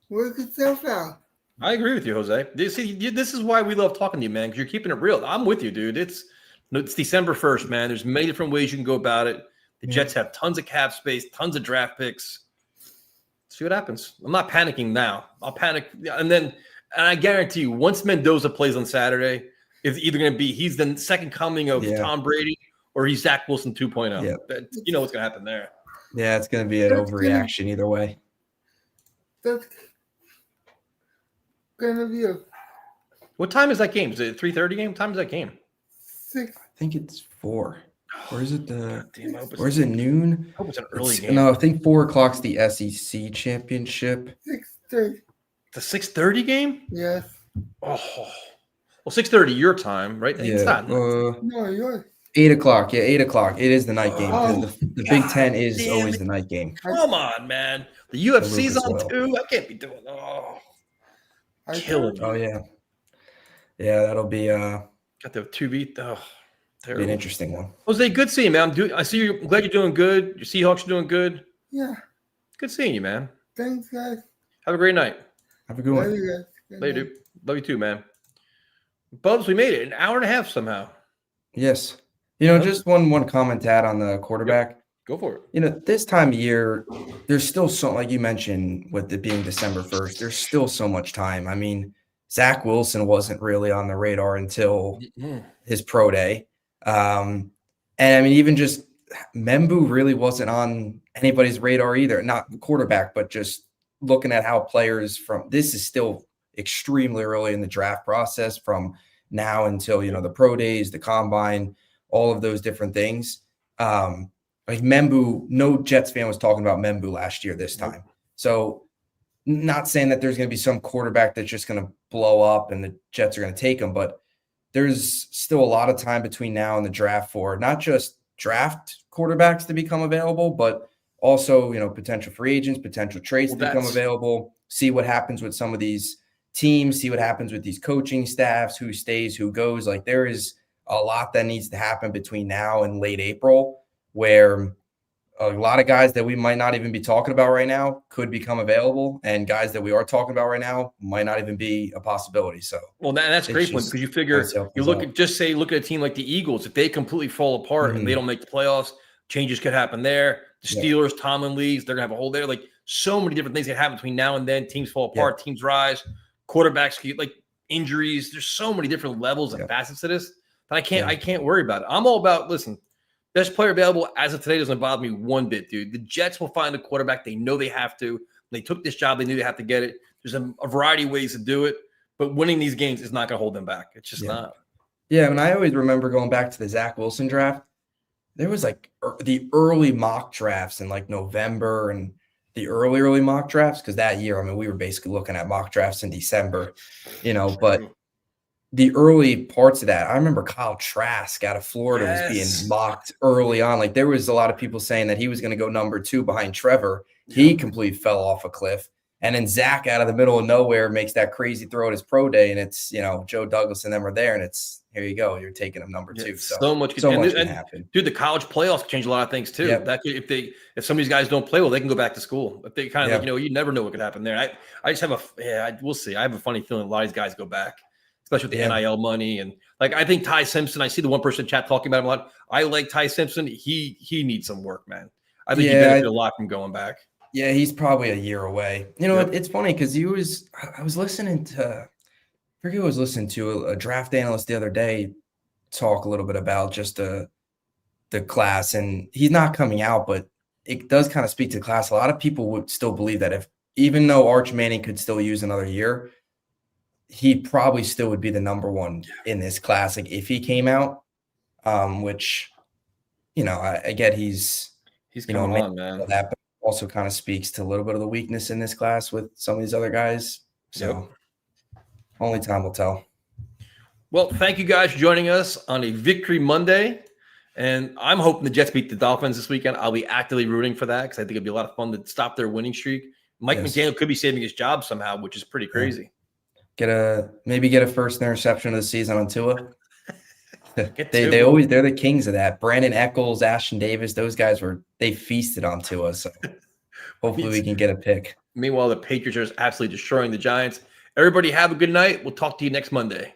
work itself out. I agree with you, Jose. This is why we love talking to you, man, because you're keeping it real. I'm with you, dude. It's December 1st, man. There's many different ways you can go about it. The Jets have tons of cap space, tons of draft picks. See what happens. I'm not panicking now. I'll panic. And I guarantee you, once Mendoza plays on Saturday, it's either going to be he's the second coming of Tom Brady or he's Zach Wilson 2.0. Yeah. You know what's going to happen there. Yeah, it's going to be an overreaction either way. That's gonna be a What time is that game? Is it a 3:30 game? What time is that game? 6. I think it's 4. Or is it Damn, or is it noon? I hope it's an early game. No, I think 4 o'clock's the SEC championship. 6:30. It's a 6:30 game? Yes. Oh. Well, 6:30 your time, right? It's not. No, yours. 8 o'clock. Yeah, 8 o'clock. It is the night game. Oh, because the Big Ten is damn always it. the night game. Come on, man. The UFC's Luke as on well. too. I can't be doing. Oh, killing me. Oh yeah. Yeah, that'll be Got the 2v. Oh, be terrible. an interesting one. Jose, good seeing you, man. I see you. I'm glad you're doing good. Your Seahawks are doing good. Yeah. Good seeing you, man. Thanks, guys. Have a great night. Have a good Love one. you guys. Good Later, night. dude. Love you too, man. Bubs, we made it an hour and a half somehow. Yes. You know, just one comment to add on the quarterback. Go for it. You know, this time of year, there's still so, like you mentioned, with it being December 1st, there's still so much time. I mean, Zach Wilson wasn't really on the radar until his pro day. And I mean, even just Membu really wasn't on anybody's radar either. Not quarterback, but just looking at how players this is still extremely early in the draft process from now until, you know, the pro days, the combine, all of those different things. Like Membu, no Jets fan was talking about Membu last year this time. So not saying that there's going to be some quarterback that's just going to blow up and the Jets are going to take him, but there's still a lot of time between now and the draft for not just draft quarterbacks to become available, but also, potential free agents, potential trades to become available, see what happens with some of these teams, see what happens with these coaching staffs, who stays, who goes. Like there is a lot that needs to happen between now and late April, where a lot of guys that we might not even be talking about right now could become available, and guys that we are talking about right now might not even be a possibility. So, that's a great point, because you figure you look at a team like the Eagles. If they completely fall apart and they don't make the playoffs, changes could happen there. The Steelers, Tomlin leaves, they're gonna have a hole there. Like so many different things that happen between now and then. Teams fall apart, teams rise, quarterbacks get like injuries. There's so many different levels and facets to this that I can't worry about it. I'm all about best player available as of today doesn't bother me one bit, dude. The Jets will find a quarterback. They know they have to. They took this job. They knew they have to get it. There's a variety of ways to do it, but winning these games is not going to hold them back. It's just not. Yeah, and I always remember going back to the Zach Wilson draft. There was like the early mock drafts in like November and the early mock drafts, because that year, we were basically looking at mock drafts in December, but the early parts of that, I remember Kyle Trask out of Florida was being mocked early on. Like there was a lot of people saying that he was going to go number 2 behind Trevor. He completely fell off a cliff. And then Zach out of the middle of nowhere makes that crazy throw at his pro day. And it's, Joe Douglas and them are there. And it's, here you go. You're taking him number 2. So much can happen. Dude, the college playoffs can change a lot of things too. That could, if some of these guys don't play well, they can go back to school. If they kind of, you never know what could happen there. I just have we'll see. I have a funny feeling a lot of these guys go back, especially with the NIL money. And like, I think Ty Simpson, I see the one person in chat talking about him a lot. I like Ty Simpson. He needs some work, man. I think he benefited a lot from going back. Yeah, he's probably a year away. It's funny because I was listening to, I forget who I was listening to, a draft analyst the other day talk a little bit about just the class, and he's not coming out, but it does kind of speak to the class. A lot of people would still believe that even though Arch Manning could still use another year, he probably still would be the number 1 in this class. Like if he came out, which, I get he's coming on, man. That, but also kind of speaks to a little bit of the weakness in this class with some of these other guys. So only time will tell. Well, thank you guys for joining us on a Victory Monday. And I'm hoping the Jets beat the Dolphins this weekend. I'll be actively rooting for that because I think it'd be a lot of fun to stop their winning streak. Mike McDaniel could be saving his job somehow, which is pretty crazy. Maybe get a first interception of the season on Tua. They're the kings of that. Brandon Eccles, Ashton Davis, those guys they feasted on Tua. So hopefully we can get a pick. Meanwhile, the Patriots are absolutely destroying the Giants. Everybody have a good night. We'll talk to you next Monday.